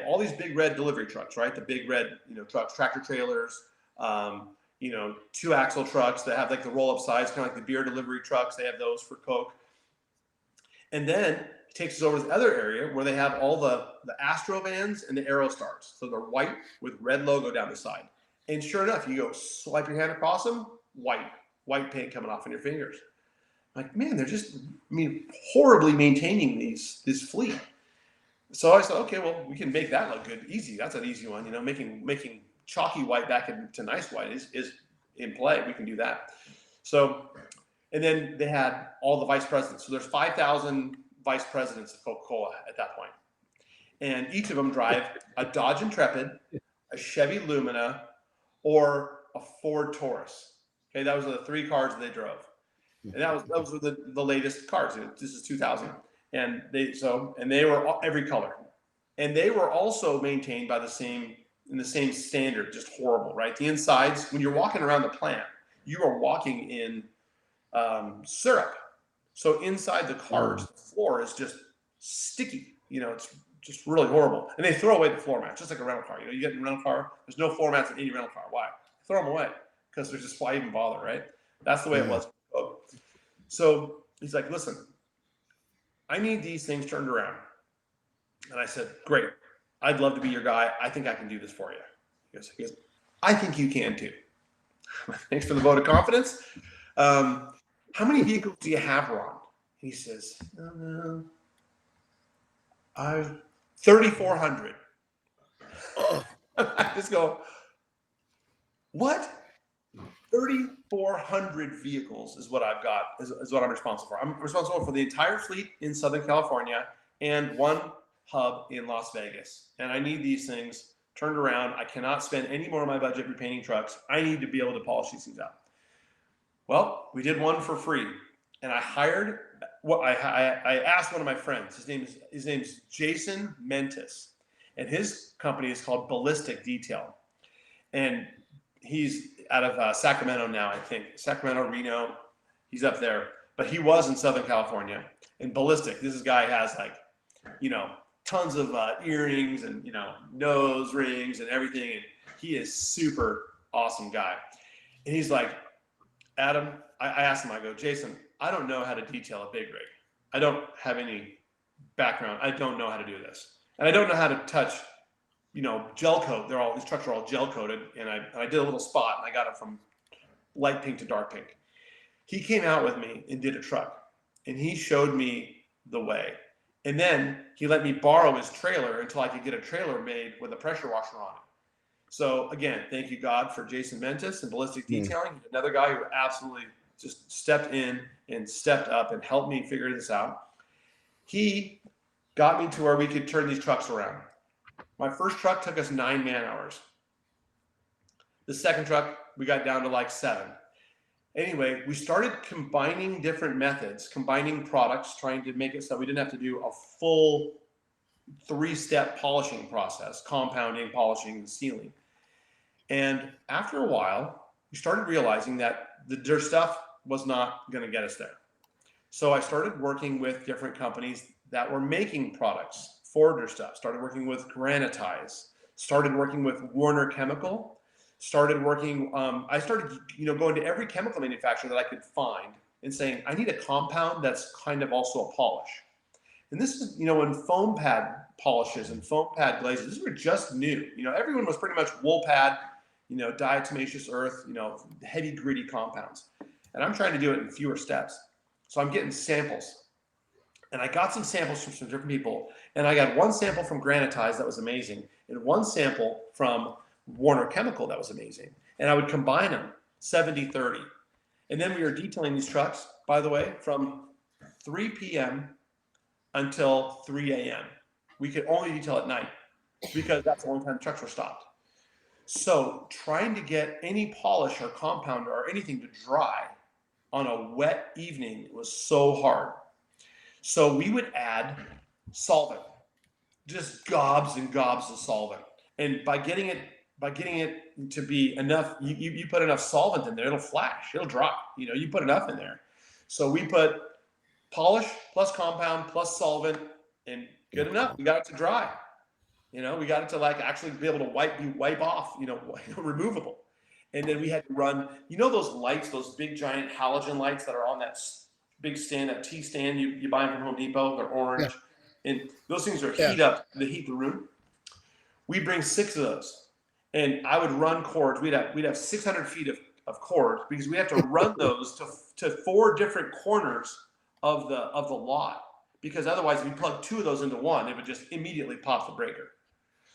all these big red delivery trucks, right? The big red, trucks, tractor trailers, 2-axle trucks that have like the roll-up sides, kind of like the beer delivery trucks. They have those for Coke. And then he takes us over to the other area where they have all the Astro vans and the Aerostars. So they're white with red logo down the side. And sure enough, you go swipe your hand across them, white paint coming off on your fingers. Like, man, they're just, horribly maintaining this fleet. So I said, okay, well, we can make that look good. Easy. That's an easy one. Making chalky white back into nice white is in play. We can do that. So, and then they had all the vice presidents. So there's 5,000 vice presidents of Coca-Cola at that point. And each of them drive a Dodge Intrepid, a Chevy Lumina, or a Ford Taurus. Okay, those are the three cars that they drove. And those were the latest cars. This is 2000. And they were every color. And they were also maintained by the same standard, just horrible, right? The insides, when you're walking around the plant, you are walking in syrup. So inside the cars, the floor is just sticky. It's just really horrible. And they throw away the floor mats, just like a rental car. You get in a rental car, there's no floor mats in any rental car. Why? Throw them away because they're just, why even bother, right? That's the way it was. So he's like, listen, I need these things turned around. And I said, great. I'd love to be your guy. I think I can do this for you. He goes, I think you can too. Thanks for the vote of confidence. How many vehicles do you have, Ron? He says, 3,400. I just go, what? 3,400 vehicles is what I've got, is what I'm responsible for. I'm responsible for the entire fleet in Southern California and one hub in Las Vegas. And I need these things turned around. I cannot spend any more of my budget repainting trucks. I need to be able to polish these things out. Well, we did one for free, and I hired. I asked one of my friends. His name's Jason Mentis, and his company is called Ballistic Detail, and he's out of Sacramento now, I think. Sacramento, Reno, he's up there, but he was in Southern California. And Ballistic, this guy has tons of earrings and nose rings and everything, and he is super awesome guy. And he's like, Adam, I asked him, I go, Jason, I don't know how to detail a big rig. I don't have any background. I don't know how to do this. And I don't know how to touch, gel coat. These trucks are all gel coated. And I did a little spot, and I got it from light pink to dark pink. He came out with me and did a truck, and he showed me the way. And then he let me borrow his trailer until I could get a trailer made with a pressure washer on it. So again, thank you, God, for Jason Mentis and Ballistic Detailing. He's another guy who absolutely just stepped in and stepped up and helped me figure this out. He got me to where we could turn these trucks around. My first truck took us 9 man-hours. The second truck, we got down to like 7. Anyway, we started combining different methods, combining products, trying to make it so we didn't have to do a full 3-step polishing process, compounding, polishing, sealing. And after a while, we started realizing that their stuff was not going to get us there. So I started working with different companies that were making products for their stuff. Started working with Granitize, started working with Warner Chemical, started working, I started going to every chemical manufacturer that I could find and saying, I need a compound that's kind of also a polish. And this is, when foam pad polishes and foam pad glazes, these were just new. Everyone was pretty much wool pad, diatomaceous earth, heavy, gritty compounds. And I'm trying to do it in fewer steps. So I'm getting samples. And I got some samples from some different people. And I got one sample from Granitize that was amazing, and one sample from Warner Chemical that was amazing. And I would combine them 70-30. And then we were detailing these trucks, by the way, from 3 p.m. until 3 a.m. We could only detail at night because that's the only time trucks were stopped. So trying to get any polish or compound or anything to dry on a wet evening was so hard. So we would add solvent, just gobs and gobs of solvent. And by getting it to be enough, you put enough solvent in there, it'll flash, it'll dry. You put enough in there. So we put polish plus compound plus solvent, and good enough. We got it to dry. We got it to actually be able to wipe off, removable. And then we had to run, those lights, those big giant halogen lights that are on that big stand, that T stand you buy them from Home Depot. They're orange. Yeah. And those things are heat the room. We bring 6 of those, and I would run cords. We'd have 600 feet of cord, because we have to run those to 4 different corners of the lot, because otherwise if we plug 2 of those into one, it would just immediately pop the breaker.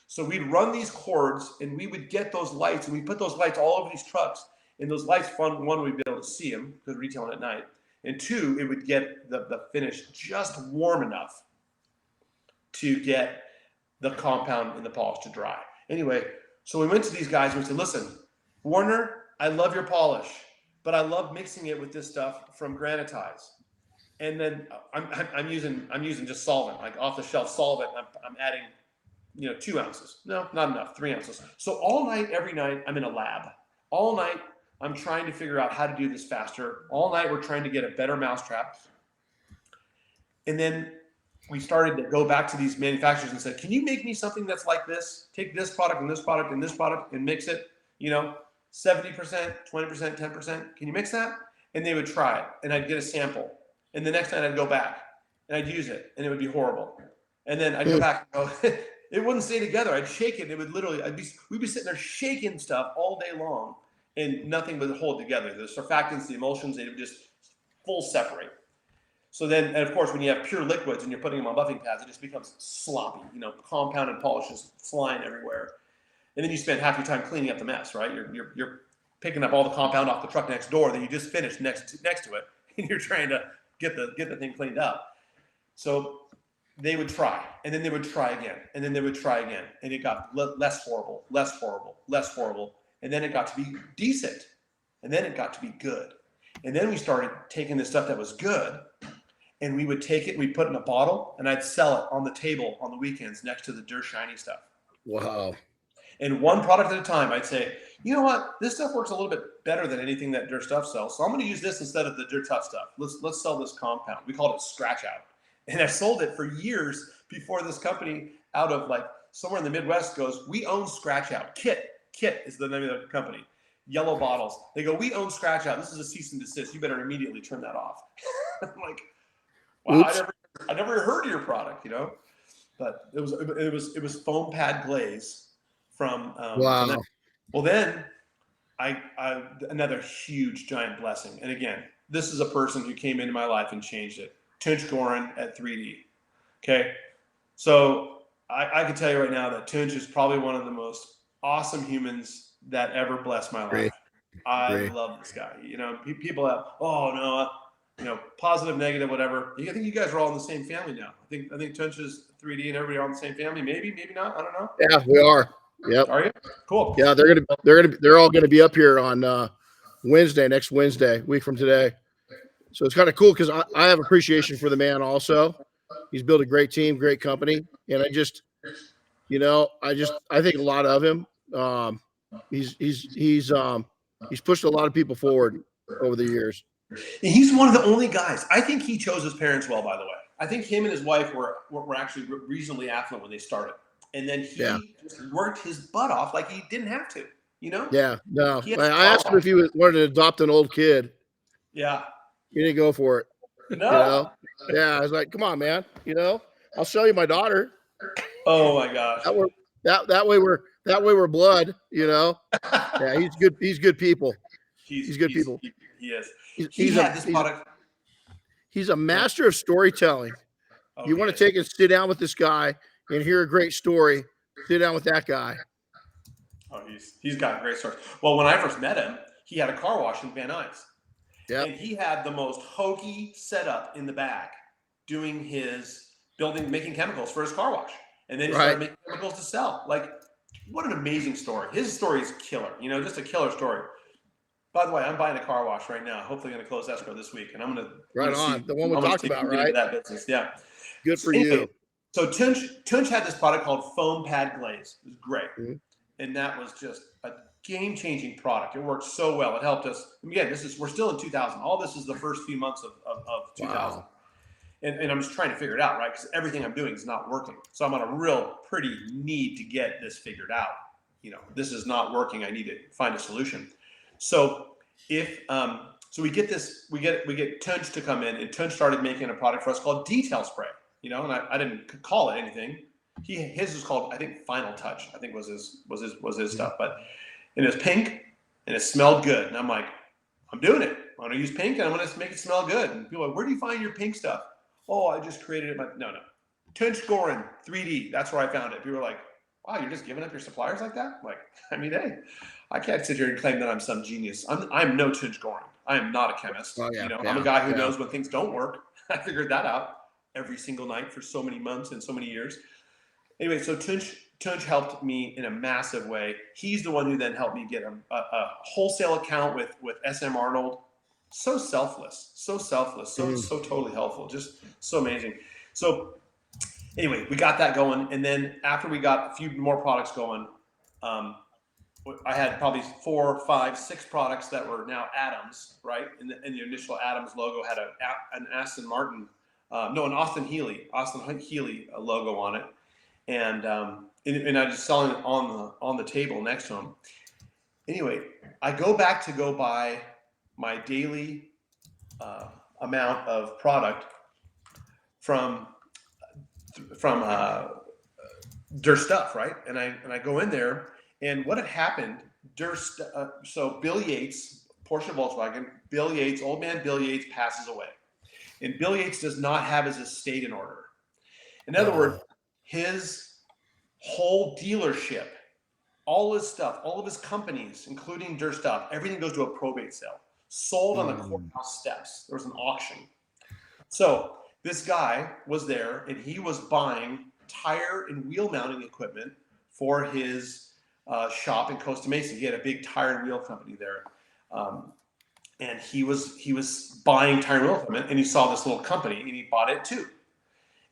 So we'd run these cords, and we would get those lights, and we put those lights all over these trucks. And those lights, one, we'd be able to see them because we're retailing at night, and 2, it would get the finish just warm enough to get the compound and the polish to dry. Anyway, so we went to these guys and we said, listen, Warner, I love your polish, but I love mixing it with this stuff from Granitize. And then I'm using just solvent, like off the shelf solvent. I'm adding 2 ounces. No, not enough, 3 ounces. So all night, every night, I'm in a lab. All night, I'm trying to figure out how to do this faster. All night, we're trying to get a better mousetrap. And then we started to go back to these manufacturers and said, can you make me something that's like this? Take this product and this product and this product and mix it, 70%, 20%, 10%. Can you mix that? And they would try it, and I'd get a sample. And the next night I'd go back and I'd use it, and it would be horrible. And then I'd go back and go, it wouldn't stay together. I'd shake it. It would literally, we'd be sitting there shaking stuff all day long, and nothing would hold together. The surfactants, the emulsions, they would just full separate. So then, and of course, when you have pure liquids and you're putting them on buffing pads, it just becomes sloppy, compounded polish is flying everywhere. And then you spend half your time cleaning up the mess, right? You're picking up all the compound off the truck next door that you just finished next to it, and you're trying to get the thing cleaned up. So they would try, and then they would try again, and then they would try again, and it got less horrible, and then it got to be decent, and then it got to be good, and then we started taking the stuff that was good, and we would take it, we'd put it in a bottle, and I'd sell it on the table on the weekends next to the dirt shiny stuff. Wow. And one product at a time, I'd say, you know what, this stuff works a little bit better than anything that Dirt Stuff sells, so I'm going to use this instead of the Dirt Tough stuff. Let's sell this compound. We called it Scratch Out. And I sold it for years before this company out of like somewhere in the Midwest goes, we own Scratch Out. Kit is the name of the company. Yellow bottles. They go, we own Scratch Out. This is a cease and desist. You better immediately turn that off. I'm like, wow, I never heard of your product, you know. But it was foam pad glaze from wow. Well, then I another huge giant blessing. And again, this is a person who came into my life and changed it. Tunch Gorin at 3D. Okay. So I can tell you right now that Tunch is probably one of the most awesome humans that ever blessed my life. Great. I love this guy. You know, people have, you know, positive, negative, whatever. I think you guys are all in the same family now. I think Tunch is 3D and everybody are in the same family. Maybe not. I don't know. Yeah, we are. Yep. Are you? Cool. Yeah, they're all gonna be up here on next Wednesday, week from today. So it's kind of cool because I have appreciation for the man also. He's built a great team, great company. And I just, you know, I think a lot of him. He's pushed a lot of people forward over the years. He's one of the only guys. I think he chose his parents well, by the way. I think him and his wife were actually reasonably affluent when they started. And then he just worked his butt off like he didn't have to, you know? Yeah, no. I asked him if he wanted to adopt an old kid. Yeah. He didn't go for it. No. You know? Yeah, I was like, come on, man. You know, I'll show you my daughter. Oh my gosh. That way we're blood, you know. Yeah, he's good. He's good people. He's good people. He is. He's a master of storytelling. Oh, you want to take and sit down with this guy and hear a great story, sit down with that guy. Oh, he's got great stories. Well, when I first met him, he had a car wash in Van Nuys. Yeah. And he had the most hokey setup in the back doing making chemicals for his car wash. And then he started making chemicals to sell. Like, what an amazing story. His story is killer, you know, just a killer story. By the way, I'm buying a car wash right now. Hopefully going to close escrow this week. And I'm going to the one we talked about, right? That business. Yeah. Good for you. So Tunch had this product called foam pad glaze. It was great. Mm-hmm. And that was just a game-changing product. It worked so well. It helped us. Again, we're still in 2000. All this is the first few months of 2000. Wow. And I'm just trying to figure it out, right? Because everything I'm doing is not working. So I'm on a real pretty need to get this figured out. You know, this is not working. I need to find a solution. So we get Tunch to come in, and Tunch started making a product for us called Detail Spray. You know, and I didn't call it anything. His was called, I think, Final Touch. I think was his stuff. And it was pink and it smelled good. And I'm like, I'm doing it. I'm gonna use pink and I'm gonna make it smell good. And people are like, where do you find your pink stuff? Oh, I just created it. No. Tunch Gorin 3D. That's where I found it. People are like, wow, you're just giving up your suppliers like that? I'm like, I mean, hey, I can't sit here and claim that I'm some genius. I'm no Tunch Gorin. I am not a chemist. I'm a guy who knows when things don't work. I figured that out every single night for so many months and so many years. Anyway, so Tunch helped me in a massive way. He's the one who then helped me get a wholesale account with SM Arnold. So selfless, so totally helpful, just so amazing. So anyway, we got that going. And then after we got a few more products going, I had probably 4, 5, 6 products that were now Adams, right? And the initial Adams logo had an Aston Healy logo on it. And I just selling it on the table next to him. Anyway, I go back to buy my daily amount of product from Dirt Stuff, right? And I go in there, and what had happened? So Bill Yates, Porsche Volkswagen, Bill Yates, old man Bill Yates passes away, and Bill Yates does not have his estate in order. In other words, his whole dealership, all his stuff, all of his companies, including Dirt Stuff, everything goes to a probate sale, sold on the courthouse steps. There was an auction. So this guy was there and he was buying tire and wheel mounting equipment for his shop in Costa Mesa. He had a big tire and wheel company there. And he was buying tire and wheel equipment, and he saw this little company and he bought it too.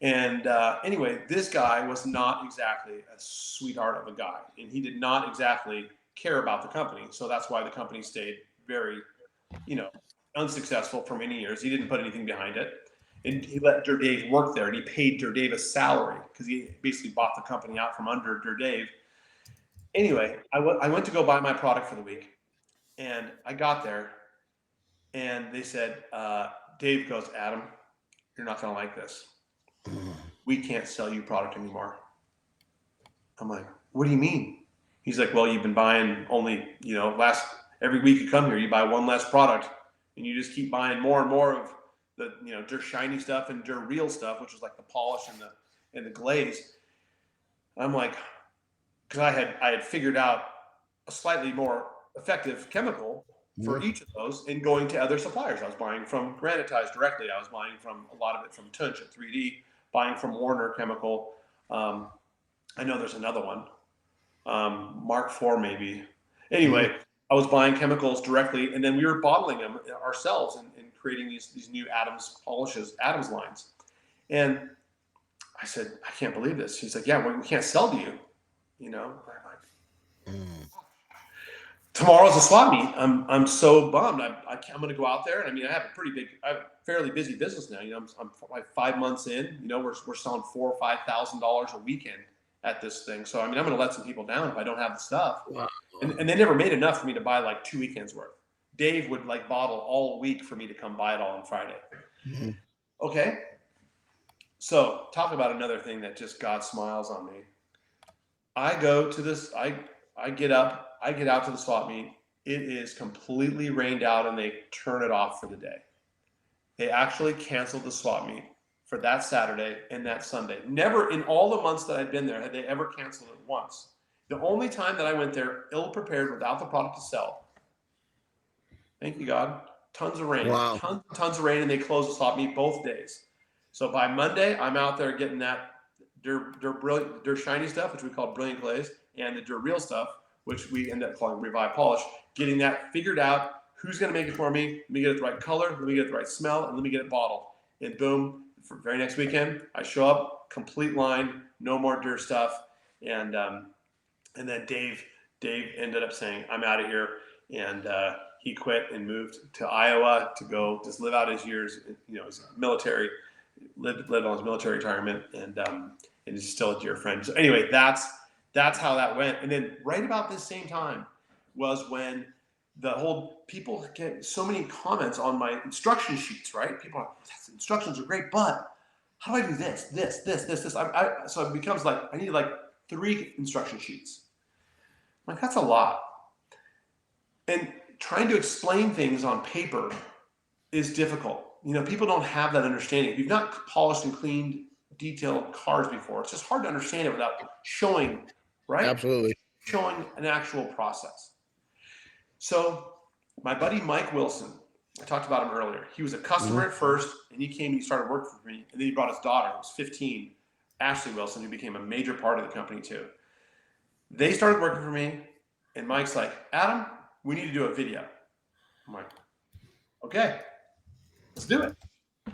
And anyway, this guy was not exactly a sweetheart of a guy, and he did not exactly care about the company. So that's why the company stayed very, unsuccessful for many years. He didn't put anything behind it. And he let Der Dave work there, and he paid Der Dave a salary because he basically bought the company out from under Der Dave. Anyway, I went to go buy my product for the week, and I got there, and they said, Dave goes, Adam, you're not going to like this. We can't sell you product anymore. I'm like, what do you mean? He's like, well, you've been buying only, every week you come here, you buy one less product, and you just keep buying more and more of the, Der shiny stuff and Der real stuff, which is like the polish and the glaze. I'm like, because I had figured out a slightly more effective chemical for each of those and going to other suppliers. I was buying from Granitize directly. I was buying from a lot of it from Tunch at 3D, buying from Warner Chemical. I know there's another one, Mark IV maybe. Anyway, I was buying chemicals directly, and then we were bottling them ourselves and creating these new Adams polishes, Adams lines. And I said, I can't believe this. He's like, yeah, we can't sell to you. I'm like, tomorrow's a swap meet. I'm so bummed. I'm going to go out there, and I have a fairly busy business now. I'm like 5 months in. We're selling $4,000 or $5,000 a weekend at this thing. So I'm going to let some people down if I don't have the stuff. Wow. And they never made enough for me to buy like 2 weekends worth. Dave would like bottle all week for me to come buy it all on Friday. Okay. So talk about another thing that just God smiles on me. I go to this. I get out to the swap meet. It is completely rained out, and they turn it off for the day. They actually canceled the swap meet for that Saturday and that Sunday. Never in all the months that I'd been there had they ever canceled it once. The only time that I went there ill-prepared without the product to sell. Thank you, God. Tons of rain. Wow. Tons of rain, and they closed the swap meet both days. So by Monday, I'm out there getting that Der shiny stuff, which we call brilliant glaze, and the Der real stuff, which we end up calling Revive Polish, getting that figured out. Who's going to make it for me? Let me get it the right color. Let me get it the right smell, and let me get it bottled. And boom, for very next weekend, I show up, complete line, no more Der stuff. And then Dave ended up saying, I'm out of here. And he quit and moved to Iowa to go just live out his years. He's military, lived on his military retirement, and he's still a dear friend. So anyway, that's how that went. And then right about this same time was when the whole people get so many comments on my instruction sheets, right? People are like, instructions are great, but how do I do this? So it becomes like, I need like 3 instruction sheets. I'm like, that's a lot. And trying to explain things on paper is difficult. People don't have that understanding. If you've not polished and cleaned detailed cars before, it's just hard to understand it without showing, right? Absolutely. Showing an actual process. So my buddy Mike Wilson, I talked about him earlier. He was a customer at first, and he came and he started working for me. And then he brought his daughter, who was 15, Ashley Wilson, who became a major part of the company too. They started working for me, and Mike's like, Adam, we need to do a video. I'm like, okay, let's do it.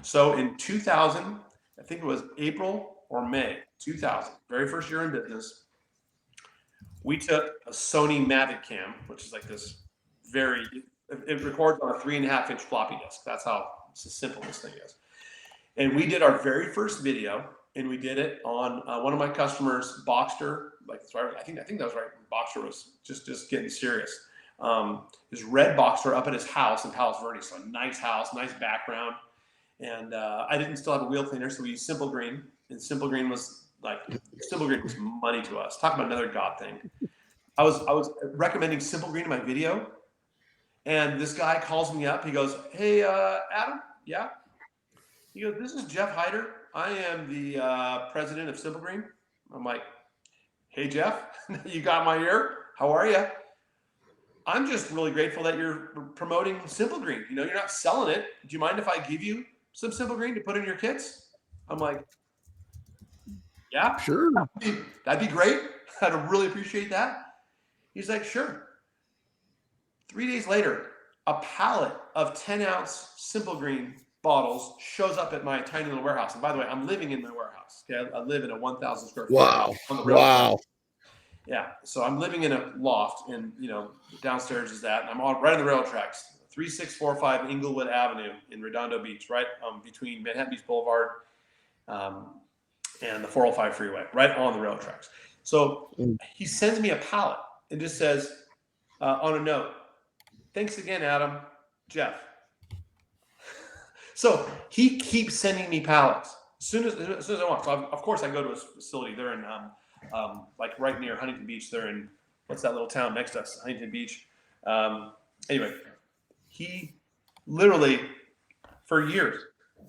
So in 2000, I think it was April or May 2000, very first year in business, we took a Sony Mavic Cam, which is like this it records on a 3.5-inch floppy disk. That's how simple this thing is. And we did our very first video, and we did it on one of my customers, Boxster. I think that was right. Boxster was just getting serious. His red Boxster up at his house in Palos Verdes. So a nice house, nice background. And I didn't still have a wheel cleaner, so we used Simple Green. And Simple Green was money to us. Talk about another God thing. I was recommending Simple Green in my video, and this guy calls me up. He goes, "Hey, Adam, yeah." He goes, "This is Jeff Hyder. I am the president of Simple Green." I'm like, "Hey, Jeff, you got my ear? How are you? I'm just really grateful that you're promoting Simple Green. You're not selling it. Do you mind if I give you some Simple Green to put in your kits?" I'm like, yeah, Sure. that'd be great. I'd really appreciate that. He's like, sure. 3 days later, a pallet of 10-ounce Simple Green bottles shows up at my tiny little warehouse. And by the way, I'm living in my warehouse. Okay, I live in a 1,000 square feet. Wow. On the railroad. Wow. Yeah. So I'm living in a loft, and downstairs is that, and I'm right on the railroad tracks, 3645 Inglewood Avenue in Redondo Beach, right between Manhattan Beach Boulevard and the 405 freeway, right on the railroad tracks. So he sends me a pallet and just says on a note, "Thanks again, Adam, Jeff." So he keeps sending me pallets as soon as I want. So of course I go to his facility. They're in like right near Huntington Beach. They're in, what's that little town next to us, Huntington Beach. Anyway, he literally for years,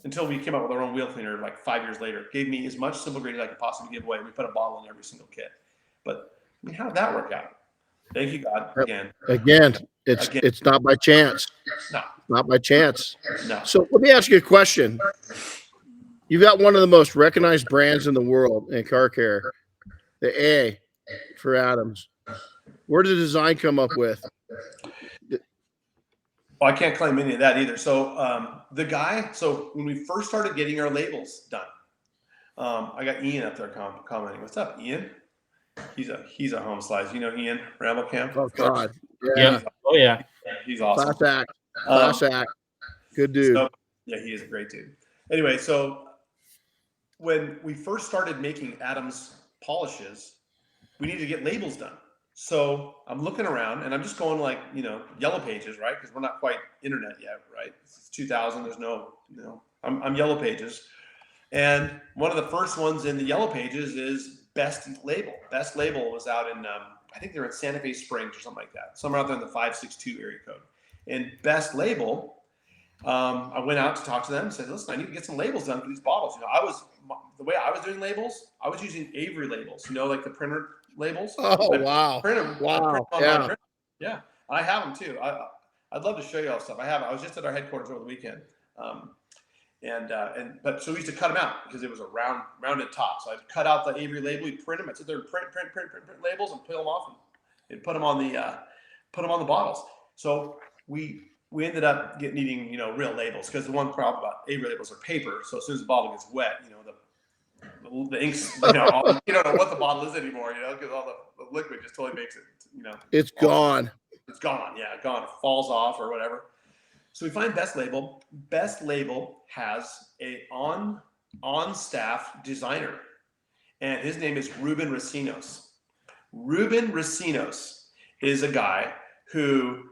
until we came out with our own wheel cleaner, like 5 years later, gave me as much Simple Green as I could possibly give away. We put a bottle in every single kit. But I mean, how did that work out? Thank you, God. Again, it's not by chance. No. Not by chance. No. So let me ask you a question. You've got one of the most recognized brands in the world in car care, the A for Adams. Where did the design come up with? Well, I can't claim any of that either. So so when we first started getting our labels done, I got Ian up there commenting. What's up, Ian? He's a home slice. You know Ian Ramblecamp? Oh God. Yeah. Oh yeah. He's awesome. Class act. Good dude. So, yeah, he is a great dude. Anyway, so when we first started making Adams polishes, we needed to get labels done. So I'm looking around and I'm just going like, Yellow Pages, right? Because we're not quite internet yet, right? It's 2000. There's no, I'm Yellow Pages. And one of the first ones in the Yellow Pages is Best Label. Best Label was out in, I think they're in Santa Fe Springs or something like that. Somewhere out there in the 562 area code. And Best Label, I went out to talk to them and said, listen, I need to get some labels done for these bottles. The way I was doing labels, I was using Avery labels, like the printer labels. Oh, wow. Wow. Yeah. Yeah. I have them too. I'd love to show you all stuff. I was just at our headquarters over the weekend. But so we used to cut them out because it was a rounded top. So I'd cut out the Avery label, we'd print them. I'd sit there and print labels and peel them off and put them on the bottles. So we ended up needing, real labels, because the one problem about Avery labels are paper. So as soon as the bottle gets wet, the inks, you don't know what the bottle is anymore, because all the liquid just totally makes it, It's gone. It's gone. Yeah, gone. It falls off or whatever. So we find Best Label. Best Label has a on-staff designer, and his name is Ruben Racinos. Ruben Racinos is a guy who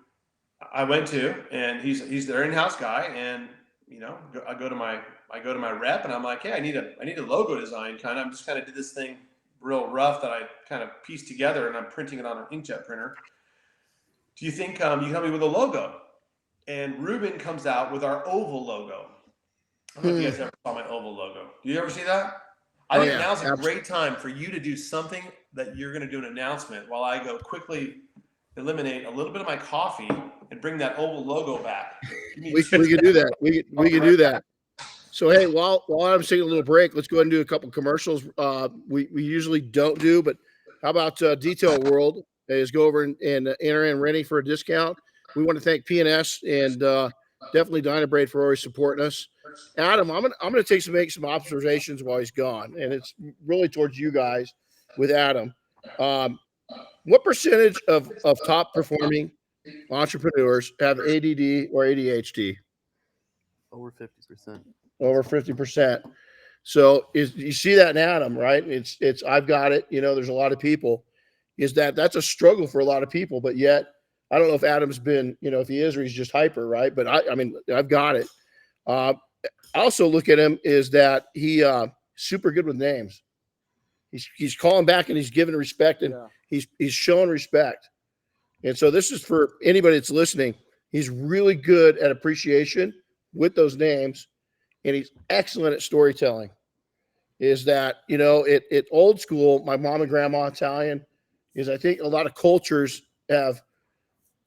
I went to, and he's their in-house guy, and I go to my rep, and I'm like, hey, I need a logo design kind of. I'm just kind of did this thing real rough that I kind of pieced together, and I'm printing it on an inkjet printer. Do you think you can help me with a logo? And Ruben comes out with our oval logo. I don't know if you guys ever saw my oval logo. Do you ever see that? I think now's a great time for you to do something that you're going to do an announcement while I go quickly eliminate a little bit of my coffee and bring that oval logo back. We can do that. We can do that. So, hey, while I'm taking a little break, let's go ahead and do a couple commercials. We usually don't do, but how about Detail World is go over and enter in Renny for a discount. We want to thank P&S and definitely Dynabraid for always supporting us. Adam, I'm gonna make some observations while he's gone, and it's really towards you guys with Adam. What percentage of top performing entrepreneurs have ADD or ADHD? Over 50%. Over 50%. So you see that in Adam, right? It's I've got it. There's a lot of people. That's a struggle for a lot of people, but yet I don't know if Adam's been, if he is or he's just hyper, right? But I've got it. I also look at him is that he super good with names. He's calling back and he's giving respect, and he's showing respect. And so this is for anybody that's listening. He's really good at appreciation with those names, and he's excellent at storytelling. Is that, it old school, my mom and grandma Italian, is I think a lot of cultures have,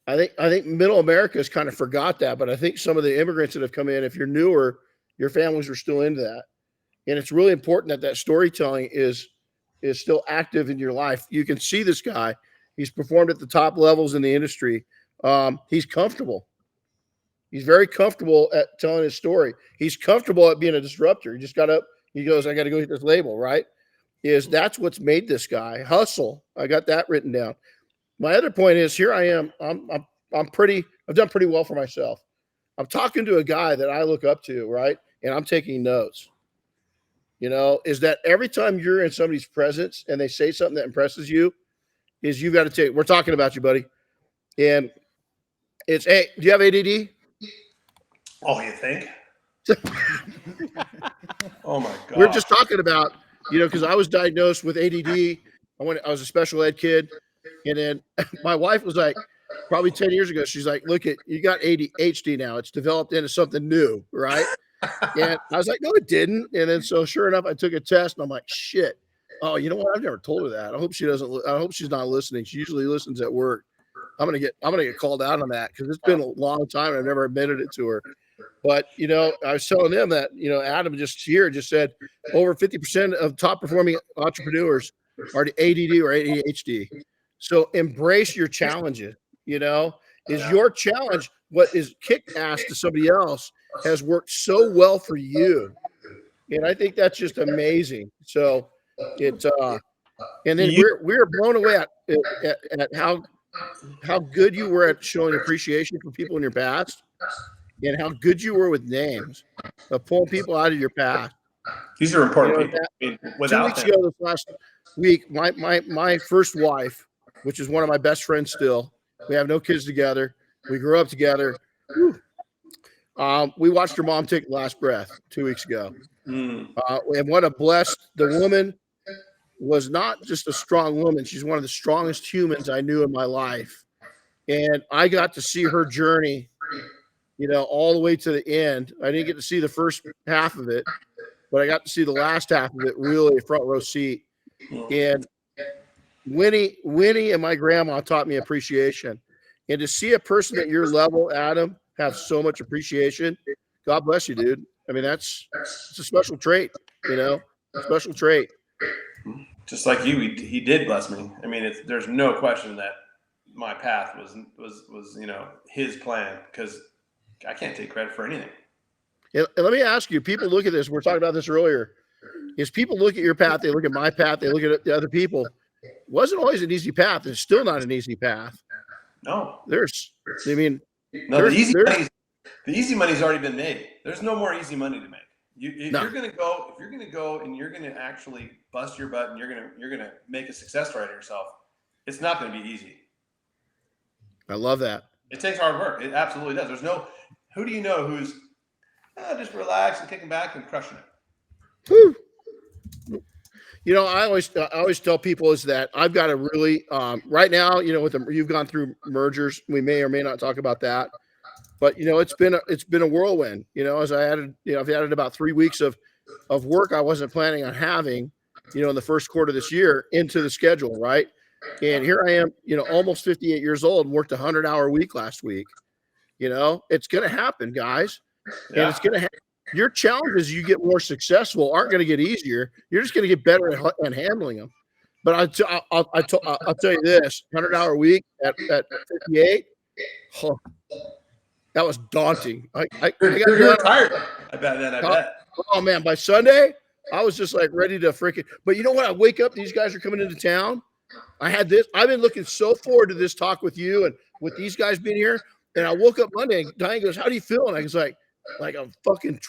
I think middle America has kind of forgot that, but I think some of the immigrants that have come in, if you're newer, your families are still into that. And it's really important that that storytelling is still active in your life. You can see this guy. He's performed at the top levels in the industry. He's comfortable. He's very comfortable at telling his story. He's comfortable at being a disruptor. He just got up. He goes, I got to go hit this label, right? That's what's made this guy hustle. I got that written down. My other point is, here I am. I've done pretty well for myself. I'm talking to a guy that I look up to, right? And I'm taking notes. Is that every time you're in somebody's presence and they say something that impresses you, is you've got to take, we're talking about you, buddy. And it's, hey, do you have ADD? Oh, you think? Oh my God. We're just talking about, because I was diagnosed with ADD. I was a special ed kid. And then my wife was like, probably 10 years ago, she's like, look, you got ADHD now. It's developed into something new, right? And I was like, no, it didn't. And then so sure enough, I took a test and I'm like, shit. Oh, you know what? I've never told her that. I hope she's not listening. She usually listens at work. I'm gonna get called out on that because it's been a long time. I've never admitted it to her. But I was telling them that Adam just said over 50% of top performing entrepreneurs are ADD or ADHD. So embrace your challenges. Is your challenge what is kick ass to somebody else has worked so well for you, and I think that's just amazing. So it's and then we're blown away at how good you were at showing appreciation for people in your past, and how good you were with names of pulling people out of your past. These are important people. Without 2 weeks ago, this last week, my first wife, which is one of my best friends still, we have no kids together. We grew up together. We watched her mom take the last breath 2 weeks ago. And what a blessed, the woman was not just a strong woman. She's one of the strongest humans I knew in my life. And I got to see her journey, all the way to the end. I didn't get to see the first half of it, but I got to see the last half of it, really front row seat. And Winnie and my grandma taught me appreciation. And to see a person at your level, Adam, have so much appreciation, God bless you, dude. I mean, it's a special trait, a special trait. Just like you, he did bless me. I mean, there's no question that my path was his plan, because I can't take credit for anything. And let me ask you, people look at this. We were talking about this earlier. Is people look at your path, they look at my path, they look at the other people. It wasn't always an easy path. It's still not an easy path. No. The easy money's already been made. There's no more easy money to make. If you're gonna go and you're gonna actually bust your butt and you're gonna make a success story out of yourself, it's not gonna be easy. I love that. It takes hard work. It absolutely does. Who do you know who's just relaxed and kicking back and crushing it? Whew. I always tell people is that I've got a really right now, you've gone through mergers. We may or may not talk about that, but it's been a whirlwind. As I've added about 3 weeks of work I wasn't planning on having, in the first quarter of this year into the schedule, right? And here I am, almost 58 years old and worked 100-hour week last week. It's going to happen, guys, and it's going to happen. Your challenges, you get more successful, aren't going to get easier. You're just going to get better at handling them. But I'll tell you this: 100-hour week at 58, that was daunting. You're tired. I bet. Oh man, by Sunday, I was just like ready to freaking. But you know what? I wake up; these guys are coming into town. I've been looking so forward to this talk with you and with these guys being here. And I woke up Monday, and Diane goes, "How do you feel?" And I was like I'm fucking,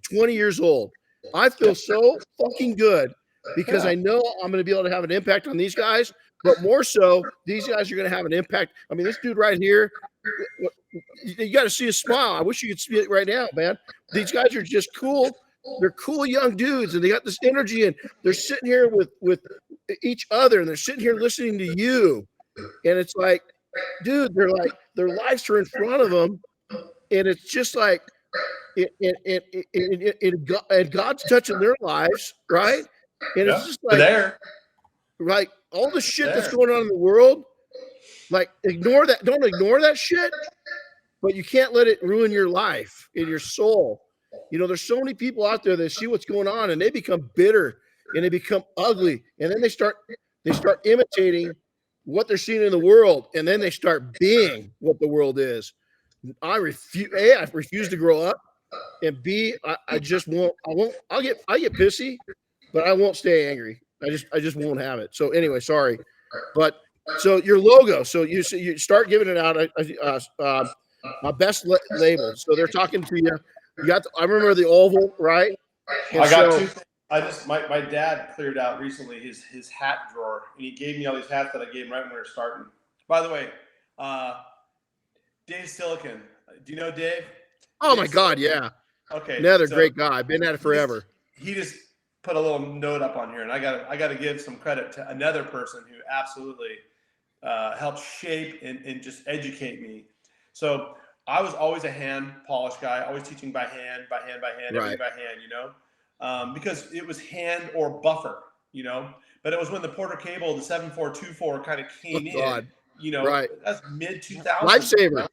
20 years old. I feel so fucking good because I know I'm going to be able to have an impact on these guys, but more so, these guys are going to have an impact. I mean, this dude right here, you got to see his smile. I wish you could see it right now, man. These guys are just cool. They're cool young dudes, and they got this energy, and they're sitting here with each other, and they're sitting here listening to you. And it's like, dude, they're like, their lives are in front of them, and it's just like, and God's touching their lives, right? And it's just like all the shit that's going on in the world, like ignore that. Don't ignore that shit, but you can't let it ruin your life and your soul. You know, there's so many people out there that see what's going on and they become bitter and they become ugly. And then they start imitating what they're seeing in the world. And then they start being what the world is. I refuse to grow up. And B, I just won't. I get pissy, but I won't stay angry. I just won't have it. So anyway, sorry, but so your logo. So you start giving it out. My best label. So they're talking to you. You got. I remember the oval, right? And I got two. My dad cleared out recently his hat drawer, and he gave me all these hats that I gave him right when we were starting. By the way, Dave Silicon. Do you know Dave? Oh my God, yeah. Okay, another great guy. Been at it forever. He just put a little note up on here, and I got to give some credit to another person who absolutely helped shape and just educate me. So I was always a hand polish guy, always teaching by hand, everything by hand, you know, because it was hand or buffer, you know. But it was when the Porter Cable, the 7424, kind of came in, you know, that's mid 2000s. Lifesaver.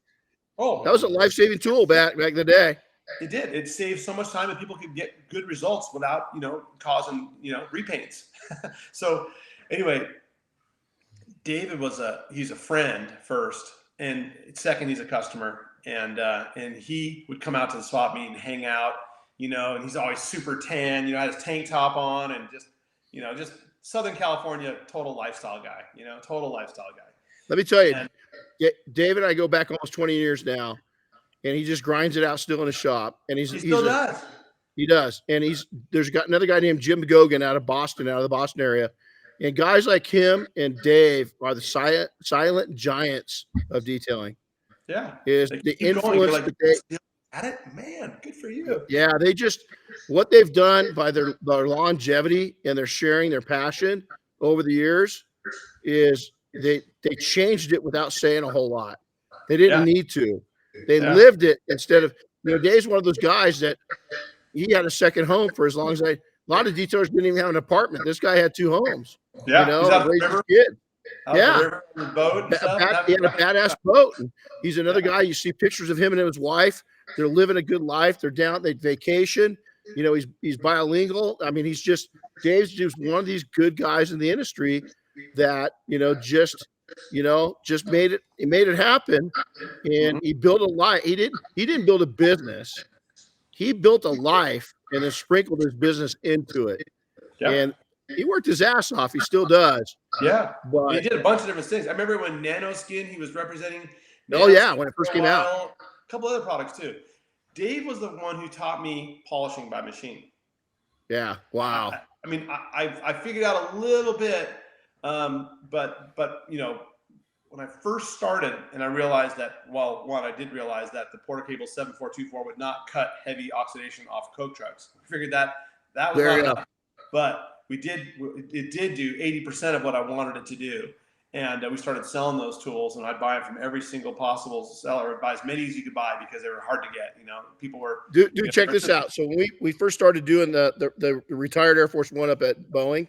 Oh, that was a life-saving tool back in the day. It did. It saved so much time, and people could get good results without, you know, causing, you know, repaints. So anyway, David he's a friend first, and second, he's a customer, and he would come out to the swap meet and hang out, you know, and he's always super tan, you know, had his tank top on, and just, you know, just Southern California, total lifestyle guy. Let me tell you, David and I go back almost 20 years now, and he just grinds it out still in his shop. And he still does. He does. And there's got another guy named Jim Gogan out of the Boston area. And guys like him and Dave are the silent giants of detailing. Yeah. Is the influence that they at it, man, good for you. Yeah, they just what they've done by their longevity and their sharing their passion over the years is they changed it without saying a whole lot. They didn't need to. They lived it instead of, you know, Dave's one of those guys that he had a second home for as long as a lot of detailers didn't even have an apartment. This guy had 2 homes. Yeah, you know, raised his kid. Yeah, boat and stuff. He had a badass boat. And he's another guy. You see pictures of him and his wife. They're living a good life. They're down. They vacation. You know, he's bilingual. I mean, Dave's just one of these good guys in the industry that, you know, just made it. He made it happen, and he built a life. He didn't build a business. He built a life and then sprinkled his business into it. Yeah. And he worked his ass off. He still does. Yeah. But he did a bunch of different things. I remember when Nanoskin, he was representing. Oh yeah, when it first came out. A couple other products too. Dave was the one who taught me polishing by machine. Yeah. Wow. I mean, I figured out a little bit, but you know, when I first started and I realized that, well, I did realize that the Porter Cable 7424 would not cut heavy oxidation off Coke trucks. I figured that was not enough. But it did do 80% of what I wanted it to do. And we started selling those tools, and I'd buy them from every single possible seller. I'd buy as many as you could buy because they were hard to get. You know, people were. Check this out. So when we first started doing the retired Air Force One up at Boeing,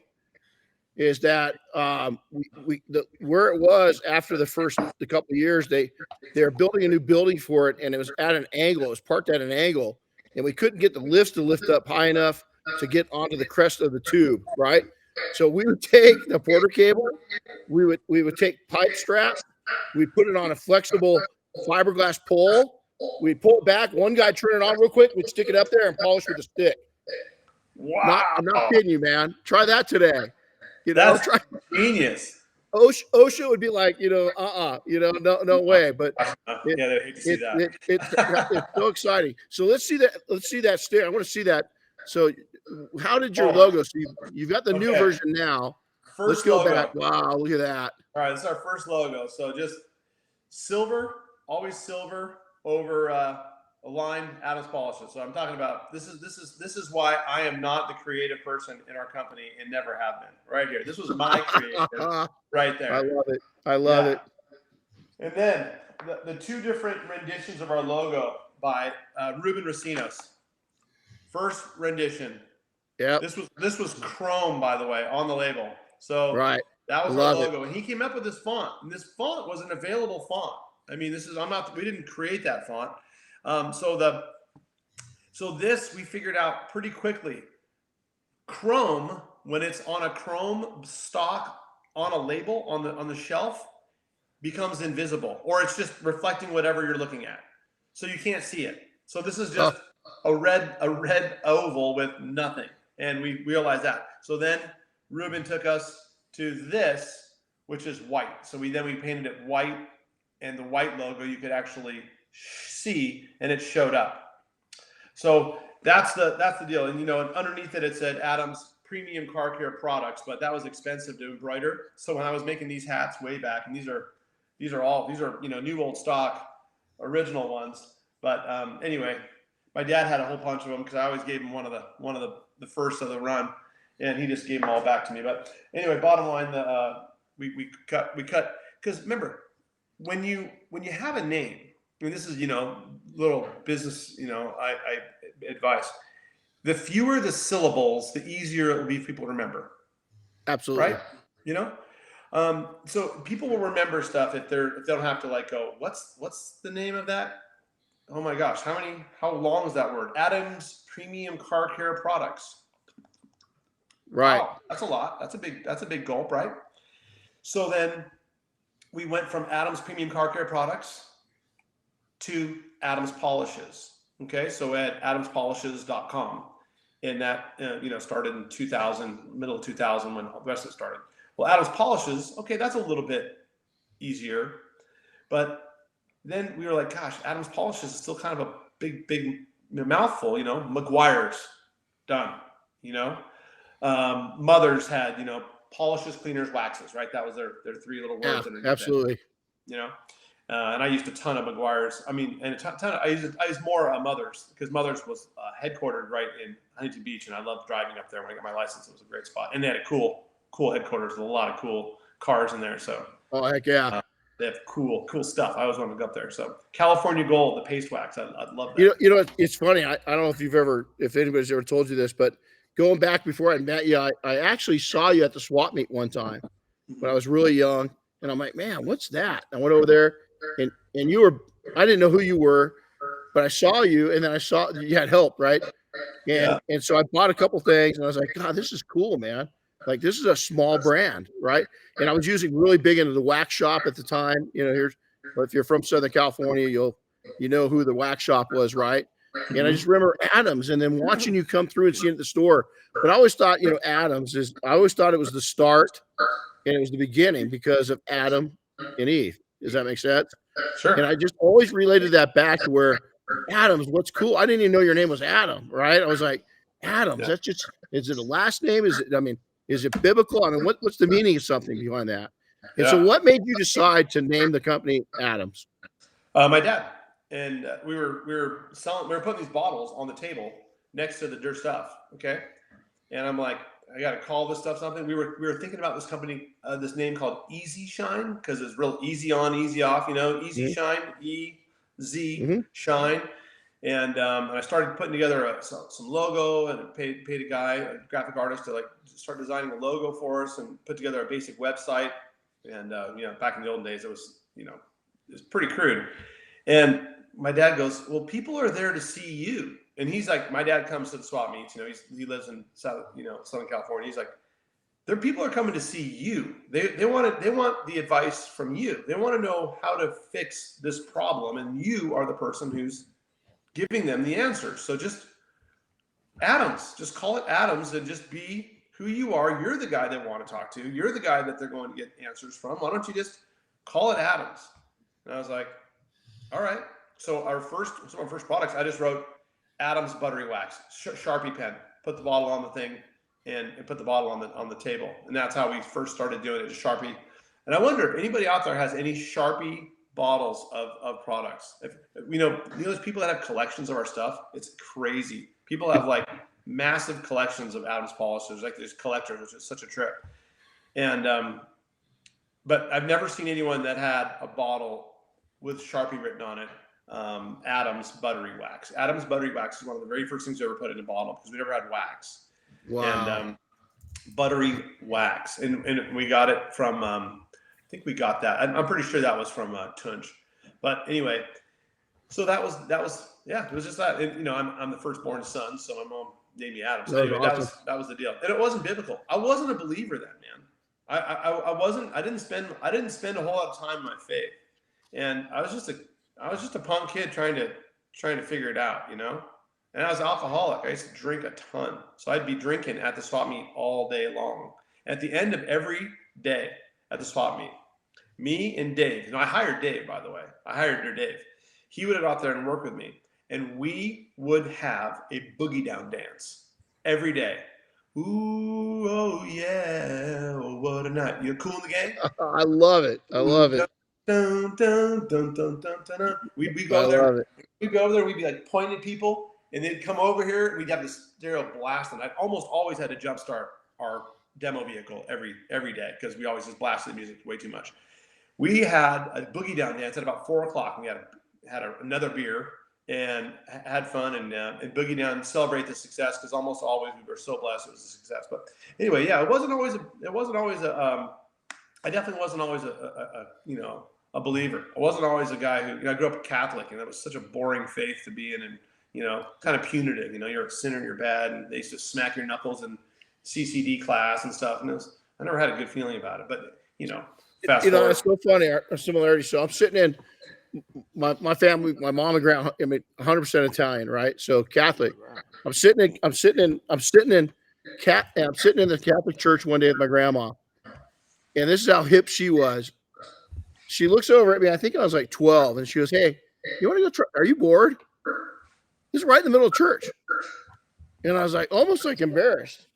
is that where it was after the couple of years, they're building a new building for it, and it was at an angle. It was parked at an angle, and we couldn't get the lifts to lift up high enough to get onto the crest of the tube, right? So we would take the Porter Cable, we would take pipe strap, we'd put it on a flexible fiberglass pole, we'd pull it back, one guy turn it on real quick, we'd stick it up there and polish with a stick. Wow. I'm not kidding you, man. Try that today. You know, that's genius. OSHA would be like, you know, no way. But they hate to see that. It's so exciting. So let's see that stick. I want to see that. So how did your logo? So you've got the new version now. Let's go back. Wow, look at that. All right, this is our first logo. So just silver, always silver over aligned Adams polishes. So I'm talking about this is why I am not the creative person in our company and never have been. Right here. This was my creation right there. I love it. I love it. And then the 2 different renditions of our logo by Ruben Racinos. First rendition. Yeah. This was chrome, by the way, on the label. So that was our logo. And he came up with this font. And this font was an available font. I mean, we didn't create that font. So So this we figured out pretty quickly. Chrome, when it's on a chrome stock on a label on the shelf, becomes invisible, or it's just reflecting whatever you're looking at, so you can't see it. So this is just a red oval with nothing, and we realized that. So then Ruben took us to this, which is white. So we painted it white, and the white logo you could actually see, and it showed up. So that's the deal. And underneath it said Adams Premium Car Care Products, but that was expensive to embroider. So when I was making these hats way back, and these are new old stock original ones. But anyway, my dad had a whole bunch of them because I always gave him one of the first of the run, and he just gave them all back to me. But anyway, bottom line, we cut because remember, when you have a name, and this is little business I advice, the fewer the syllables, the easier it will be for people to remember. Absolutely. Right? So people will remember stuff if they don't have to go, what's the name of that? Oh my gosh, how long is that word? Adams Premium Car Care Products. Right. Wow, that's a lot. That's a big gulp, right? So then we went from Adams Premium Car Care Products to Adams Polishes. Okay, so at adamspolishes.com, and that started in 2000, middle of 2000 when the rest of it started. Well, Adams Polishes, okay, that's a little bit easier, but then we were like, gosh, Adams Polishes is still kind of a big mouthful, McGuire's, done, Mother's had, polishes, cleaners, waxes, right? That was their three little words. Yeah, absolutely. And I used a ton of McGuire's. I mean, and I used more Mother's, because Mother's was headquartered right in Huntington Beach, and I loved driving up there when I got my license. It was a great spot, and they had a cool headquarters with a lot of cool cars in there. So heck yeah. They have cool stuff. I always wanted to go up there. So California Gold, the paste wax, I love that. It's funny. I don't know if anybody's ever told you this, but going back before I met you, I actually saw you at the swap meet one time when I was really young, and I'm like, man, what's that? I went over there, and I didn't know who you were, but I saw you, and then I saw you had help, right? And so I bought a couple things, and I was like, God, this is cool, man. Like, this is a small brand, right? And I was really big into the wax shop at the time. If you're from Southern California, you know who the wax shop was, right? And I just remember Adams, and then watching you come through and seeing it at the store. But I always thought, Adams I always thought it was the start and it was the beginning because of Adam and Eve. Does that make sense? Sure. And I just always related that back to where Adams, what's cool. I didn't even know your name was Adam, right? I was like, Adams, that's just, is it a last name? Is it biblical? I mean, what's the meaning of something behind that? And so what made you decide to name the company Adams? My dad. And we were putting these bottles on the table next to the dirt stuff. Okay. And I'm like, I got to call this stuff something. We were thinking about this company, this name called Easy Shine, because it's real easy on, easy off, Easy Shine, E-Z Shine. And I started putting together some logo, and paid a guy, a graphic artist, to start designing a logo for us and put together a basic website. And back in the old days, it was pretty crude. And my dad goes, well, people are there to see you. And he's like, my dad comes to the swap meets. He lives in Southern California. He's like, people are coming to see you. They want the advice from you. They want to know how to fix this problem, and you are the person who's giving them the answers. So just call it Adams, and just be who you are. You're the guy they want to talk to. You're the guy that they're going to get answers from. Why don't you just call it Adams? And I was like, all right. So our first products, I just wrote Adams Buttery Wax, Sharpie pen, put the bottle on the thing, and put the bottle on the table. And that's how we first started doing it, just Sharpie. And I wonder if anybody out there has any Sharpie bottles of products. If those people that have collections of our stuff, it's crazy. People have massive collections of Adams polishes, these collectors, which is such a trip. And but I've never seen anyone that had a bottle with Sharpie written on it. Adams Buttery Wax. Adams Buttery Wax is one of the very first things we ever put in a bottle, because we never had wax. Wow. And Buttery Wax, and we got it from I think we got that. I'm pretty sure that was from Tunch. But anyway, So that was yeah, it was just that. And, I'm the firstborn son, so my mom named me Adam. So That's anyway, awesome. that was the deal. And it wasn't biblical. I wasn't a believer then, man. I wasn't. I didn't spend a whole lot of time in my faith, and I was just a punk kid trying to figure it out, And I was an alcoholic. I used to drink a ton, so I'd be drinking at the swap meet all day long. At the end of every day at the swap meet, me and Dave. I hired Dave, by the way. I hired Dave. He would go out there and work with me, and we would have a boogie down dance every day. Ooh, oh yeah, oh, what a night! You're cool in the game. I love it. I love it. Dun, dun, dun, dun, dun, dun, dun. We'd go over there. We'd go over there. We'd be like pointing at people, and they'd come over here. And we'd have this stereo blast, and I'd almost always had to jumpstart our demo vehicle every day because we always just blasted the music way too much. We had a boogie down dance at about 4:00. We had another beer and had fun and boogie down, celebrate the success, because almost always we were so blessed it was a success. But anyway, yeah, I definitely wasn't always a believer. I wasn't always a guy who, I grew up Catholic, and that was such a boring faith to be in, and kind of punitive. You're a sinner, you're bad, and they used to smack your knuckles in CCD class and stuff. And I never had a good feeling about it. But fast forward. It's so funny, our similarity. So I'm sitting in my family, my mom and grandma, 100% Italian, right? So Catholic. I'm sitting in the Catholic church one day with my grandma, and this is how hip she was. She looks over at me. I think I was like 12, and she goes, "Hey, you want to go try? Are you bored?" This is right in the middle of church, and I was like, almost like embarrassed.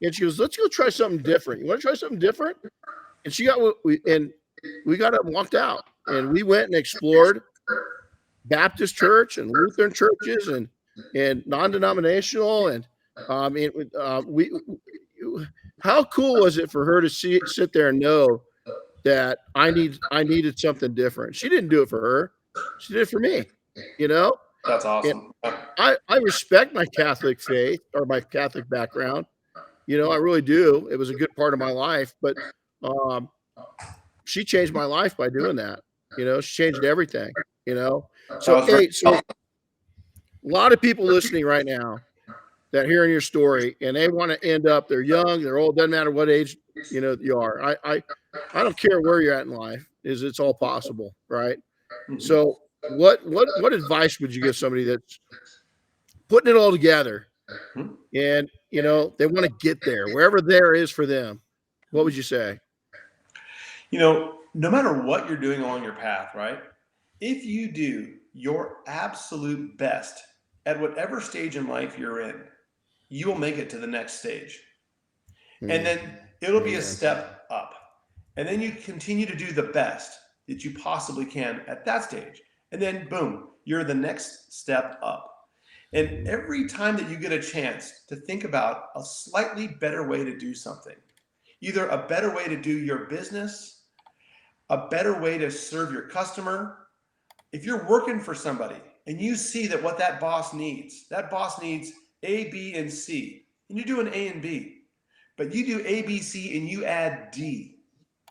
And she goes, "Let's go try something different. You want to try something different?" And we got up and walked out. And we went and explored Baptist church and Lutheran churches and non-denominational. And how cool was it for her to sit there and know that I needed something different? She didn't do it for her; she did it for me. That's awesome. And I respect my Catholic faith or my Catholic background. I really do. It was a good part of my life, but she changed my life by doing that. She changed everything, So, so a lot of people listening right now that hearing your story, and they want to end up, they're young, they're old, doesn't matter what age, you are. I don't care where you're at in life, it's all possible. Right. Mm-hmm. So what advice would you give somebody that's putting it all together and, they want to get there, wherever there is for them? What would you say? No matter what you're doing along your path, right? If you do your absolute best at whatever stage in life you're in, you will make it to the next stage. Mm-hmm. And then it'll be a step up. And then you continue to do the best that you possibly can at that stage. And then boom, you're the next step up. And every time that you get a chance to think about a slightly better way to do something, either a better way to do your business, a better way to serve your customer. If you're working for somebody and you see that what that boss needs A, B, and C, and you're doing A and B, but you do A, B, C, and you add D,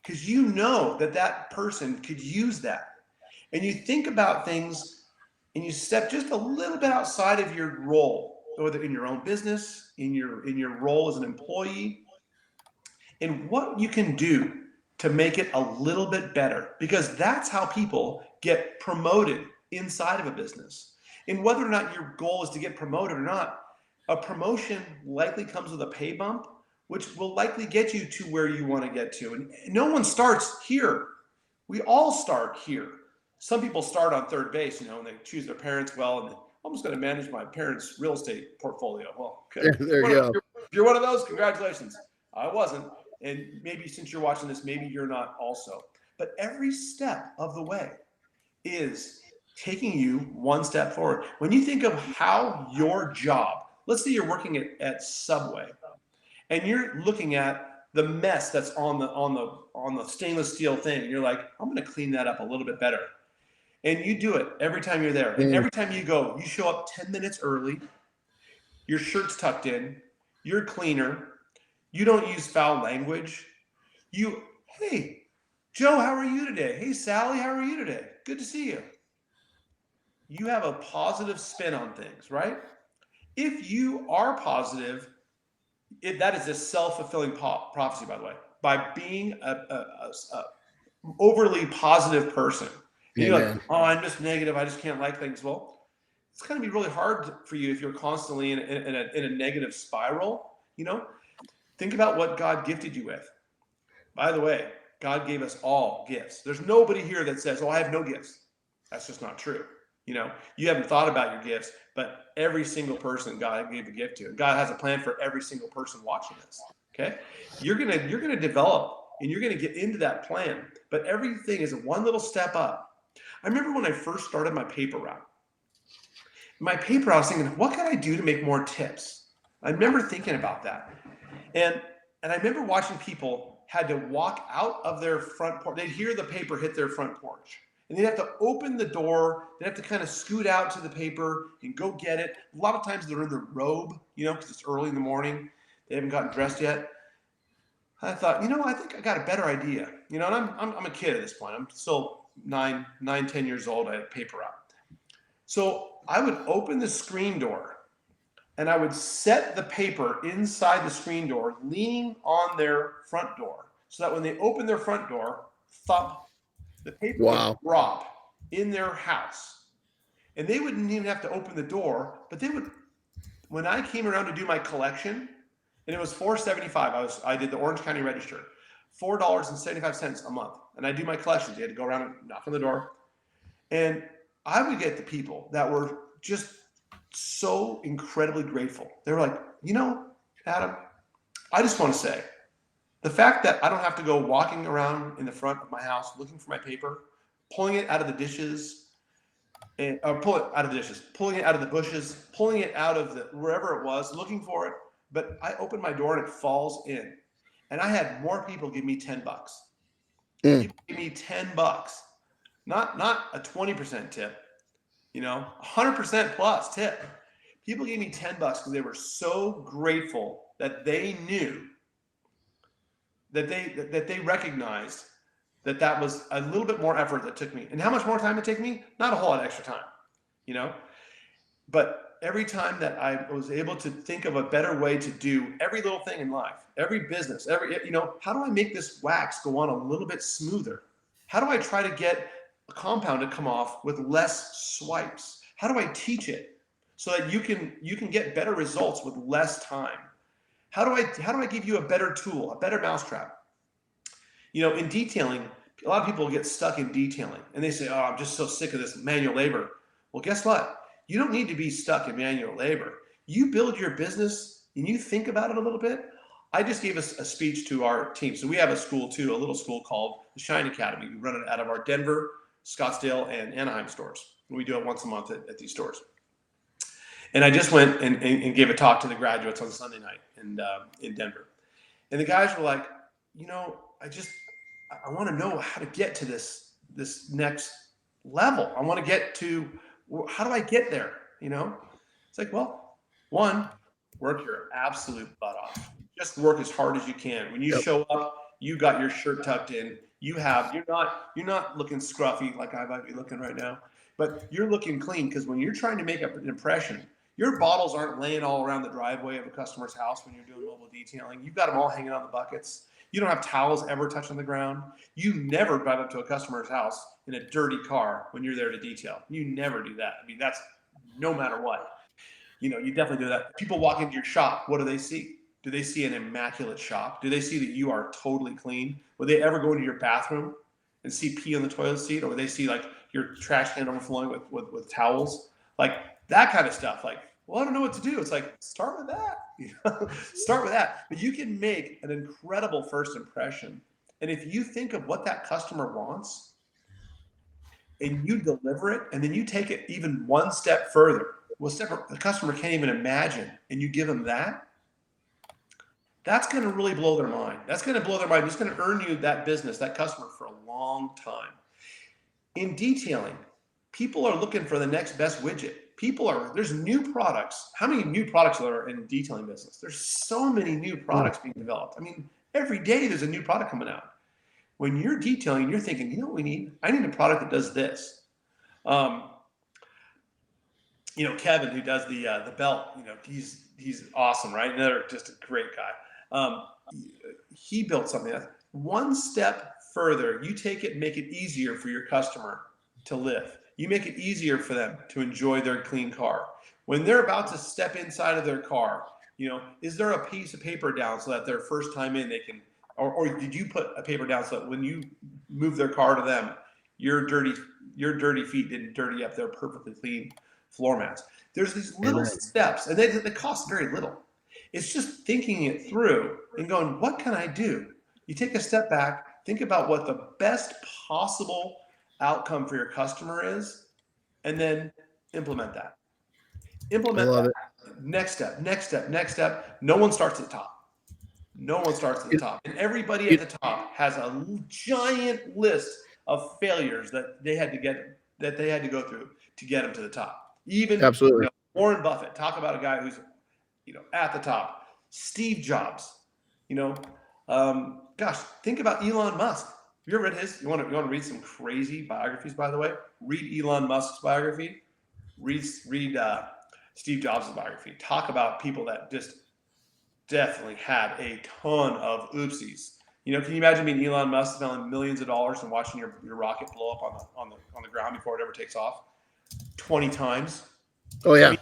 because you know that person could use that. And you think about things and you step just a little bit outside of your role, whether in your own business, in your role as an employee, and what you can do to make it a little bit better, because that's how people get promoted inside of a business. And whether or not your goal is to get promoted or not, a promotion likely comes with a pay bump, which will likely get you to where you want to get to. And no one starts here. We all start here. Some people start on third base, and they choose their parents well, and I'm just going to manage my parents' real estate portfolio. Well, okay. There you go. If you're one of those, congratulations. I wasn't. And maybe since you're watching this, maybe you're not also. But every step of the way is taking you one step forward. When you think of how your job, let's say you're working at Subway, and you're looking at the mess that's on the stainless steel thing, and you're like, I'm going to clean that up a little bit better. And you do it every time you're there. And every time you go, you show up 10 minutes early, your shirt's tucked in, you're cleaner, you don't use foul language. Hey, Joe, how are you today? Hey, Sally, how are you today? Good to see you. you have a positive spin on things, right? If you are positive, that is a self-fulfilling prophecy, by the way. By being a overly positive person, and you're like, oh, I'm just negative, I just can't like things. Well, it's going to be really hard for you if you're constantly in a negative spiral. Think about what God gifted you with. By the way, God gave us all gifts. There's nobody here that says, oh, I have no gifts. That's just not true. You haven't thought about your gifts, but every single person God gave a gift to. God has a plan for every single person watching this. Okay? You're gonna develop and you're gonna get into that plan, but everything is one little step up. I remember when I first started my paper route. I was thinking, what can I do to make more tips? I remember thinking about that. And I remember watching people had to walk out of their front porch. They'd hear the paper hit their front porch. And they'd have to open the door. They'd have to kind of scoot out to the paper and go get it. A lot of times they're in their robe, because it's early in the morning. They haven't gotten dressed yet. I thought, I think I got a better idea. And I'm a kid at this point. I'm still 10 years old. I had a paper out. So I would open the screen door and I would set the paper inside the screen door, leaning on their front door, so that when they open their front door, thump, the paper would drop in their house. And they wouldn't even have to open the door, but they would, when I came around to do my collection, and it was $4.75, I did the Orange County Register, $4.75 a month. And I do my collections. You had to go around and knock on the door. And I would get the people that were just so incredibly grateful. They were like, Adam, I just want to say, the fact that I don't have to go walking around in the front of my house looking for my paper, pulling it out of the dishes, pulling it out of the bushes, pulling it out of wherever it was, looking for it. But I opened my door and it falls in. And I had more people give me $10. People give me $10. Not a 20% tip, 100% plus tip. People gave me $10 because they were so grateful that they knew that they recognized that was a little bit more effort that took me. And how much more time it took me? Not a whole lot of extra time, But every time that I was able to think of a better way to do every little thing in life, every business, how do I make this wax go on a little bit smoother? How do I try to get a compound to come off with less swipes? How do I teach it so that you can get better results with less time? How do I give you a better tool, a better mousetrap? In detailing, a lot of people get stuck in detailing and they say, oh, I'm just so sick of this manual labor. Well, guess what? You don't need to be stuck in manual labor. You build your business and you think about it a little bit. I just gave us a speech to our team. So we have a school too, a little school called the Shine Academy. We run it out of our Denver, Scottsdale, and Anaheim stores. We do it once a month at these stores. And I just went and gave a talk to the graduates on Sunday night in Denver. And the guys were like, I want to know how to get to this next level. I want to get to, how do I get there? It's like, well, one, work your absolute butt off. Just work as hard as you can. When you show up, you got your shirt tucked in. You're not looking scruffy like I might be looking right now, but you're looking clean, because when you're trying to make up an impression, your bottles aren't laying all around the driveway of a customer's house when you're doing mobile detailing. You've got them all hanging on the buckets. You don't have towels ever touching the ground. You never drive up to a customer's house in a dirty car when you're there to detail. You never do that. I mean, that's no matter what. You definitely do that. People walk into your shop. What do they see? Do they see an immaculate shop? Do they see that you are totally clean? Would they ever go into your bathroom and see pee on the toilet seat? Or would they see like your trash can overflowing with towels? Like that kind of stuff. Like, well, I don't know what to do. It's like, start with that. Start with that. But you can make an incredible first impression. And if you think of what that customer wants and you deliver it, and then you take it even one step further, the customer can't even imagine, and you give them that, that's going to really blow their mind. That's going to blow their mind. It's going to earn you that business, that customer, for a long time. In detailing, people are looking for the next best widget. There's new products. How many new products are there in detailing business? There's so many new products being developed. I mean, every day there's a new product coming out. When you're detailing, you're thinking, what we need? I need a product that does this. Kevin, who does the belt, he's awesome, right? Another just a great guy. He built something that's one step further. You take it and make it easier for your customer to live. You make it easier for them to enjoy their clean car. When they're about to step inside of their car, is there a piece of paper down so that their first time in they can, or did you put a paper down so that when you move their car to them, your dirty feet didn't dirty up their perfectly clean floor mats? There's these little steps, and they cost very little. It's just thinking it through and going, what can I do? You take a step back, think about what the best possible outcome for your customer is, and then implement that. Implement that. Next step. No one starts at the top. And everybody at the top has a giant list of failures that they had to go through to get them to the top. Even absolutely. Warren Buffett, talk about a guy who's at the top. Steve Jobs, gosh, think about Elon Musk. Have you ever read his? You want to read some crazy biographies, by the way? Read Elon Musk's biography. Read Steve Jobs' biography. Talk about people that just definitely had a ton of oopsies. Can you imagine being Elon Musk spending millions of dollars and watching your rocket blow up on the ground before it ever takes off 20 times? Oh yeah.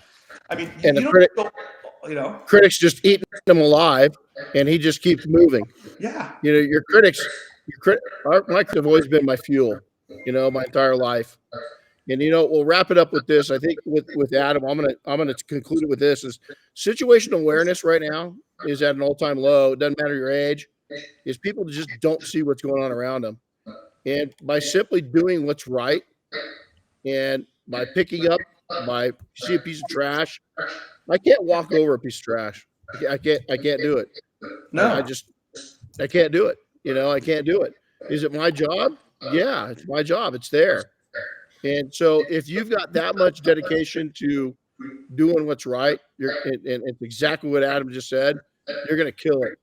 I mean, and critics just eating him alive, and he just keeps moving. Yeah. Your critics have always been my fuel, my entire life. And we'll wrap it up with this. I think with Adam, I'm gonna conclude it with this: is situational awareness right now is at an all-time low. It doesn't matter your age. Is people just don't see what's going on around them, and by simply doing what's right, and by picking up, by see a piece of trash, I can't walk over a piece of trash. I can't do it. No, I can't do it. I can't do it. Is it my job? Yeah, it's my job. It's there. And so if you've got that much dedication to doing what's right, and it's exactly what Adam just said, you're going to kill it.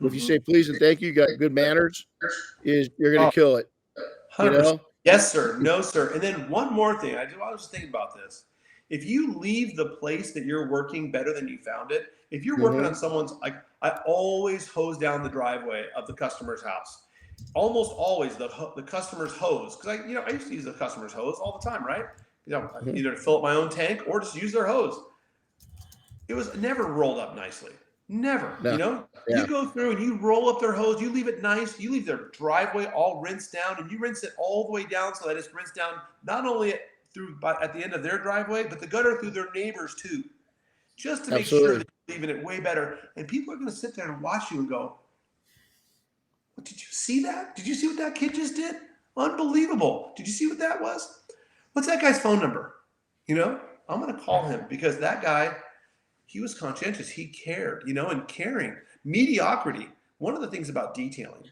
If you say please and thank you, you got good manners, you're going to kill it. 100%. Yes, sir. No, sir. And then one more thing. I was just thinking about this. If you leave the place that you're working better than you found it, if you're working on someone's, I always hose down the driveway of the customer's house. Almost always the customer's hose, because I used to use the customer's hose all the time, right? Either to fill up my own tank or just use their hose. It was never rolled up nicely. Never. No. You go through and you roll up their hose, you leave it nice, you leave their driveway all rinsed down, and you rinse it all the way down so that it's rinsed down not only at the end of their driveway, but the gutter through their neighbors too. Just to make sure that you're leaving it way better. And people are going to sit there and watch you and go, did you see that? Did you see what that kid just did? Unbelievable. Did you see what that was? What's that guy's phone number? I'm going to call him, because that guy, he was conscientious. He cared, and caring. Mediocrity. One of the things about detailing,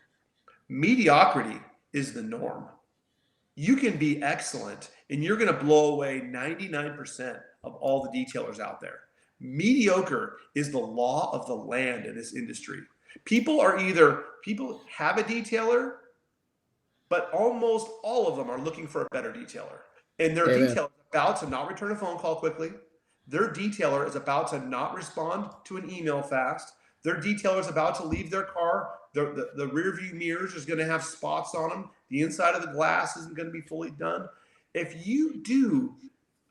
mediocrity is the norm. You can be excellent and you're going to blow away 99% of all the detailers out there. Mediocre is the law of the land in this industry. People have a detailer, but almost all of them are looking for a better detailer. And their detailer is about to not return a phone call quickly. Their detailer is about to not respond to an email fast. Their detailer is about to leave their car. The rear view mirrors is going to have spots on them. The inside of the glass isn't going to be fully done. If you do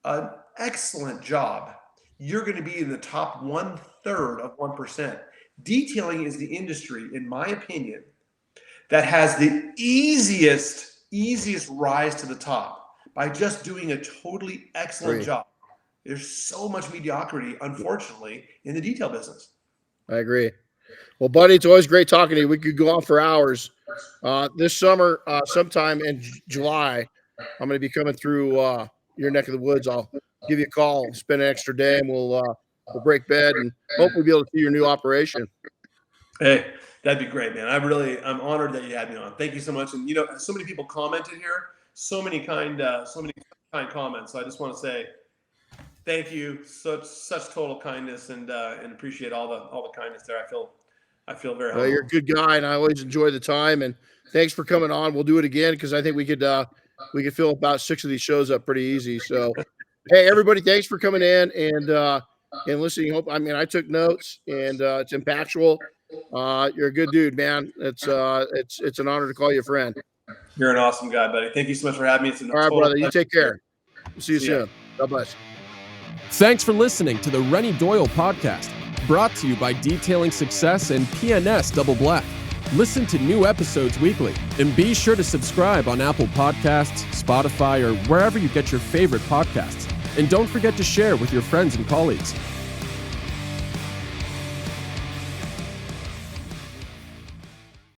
an excellent job, you're going to be in the top 1/3 of 1%. Detailing is the industry, in my opinion, that has the easiest rise to the top by just doing a totally excellent job. There's so much mediocrity, unfortunately, in the detail business. I agree. Well, buddy, it's always great talking to you. We could go on for hours. This summer, sometime in July, I'm going to be coming through your neck of the woods. I'll give you a call, spend an extra day, and we'll break bed and hopefully be able to see your new operation. Hey, that'd be great, man. I'm honored that you had me on. Thank you so much. And so many people commented here, so many kind comments. So I just want to say thank you. Such total kindness, and appreciate all the kindness there. I feel very humble. You're a good guy, and I always enjoy the time. And thanks for coming on. We'll do it again, because I think we could fill about 6 of these shows up pretty easy. So Hey, everybody, thanks for coming in and listening. I took notes, and it's impactful. You're a good dude, man. It's an honor to call you a friend. You're an awesome guy, buddy. Thank you so much for having me. It's all right, brother. You take care. See you soon. God bless. Thanks for listening to the Renny Doyle podcast, brought to you by Detailing Success and PNS Double Black. Listen to new episodes weekly, and be sure to subscribe on Apple Podcasts, Spotify, or wherever you get your favorite podcasts. And don't forget to share with your friends and colleagues.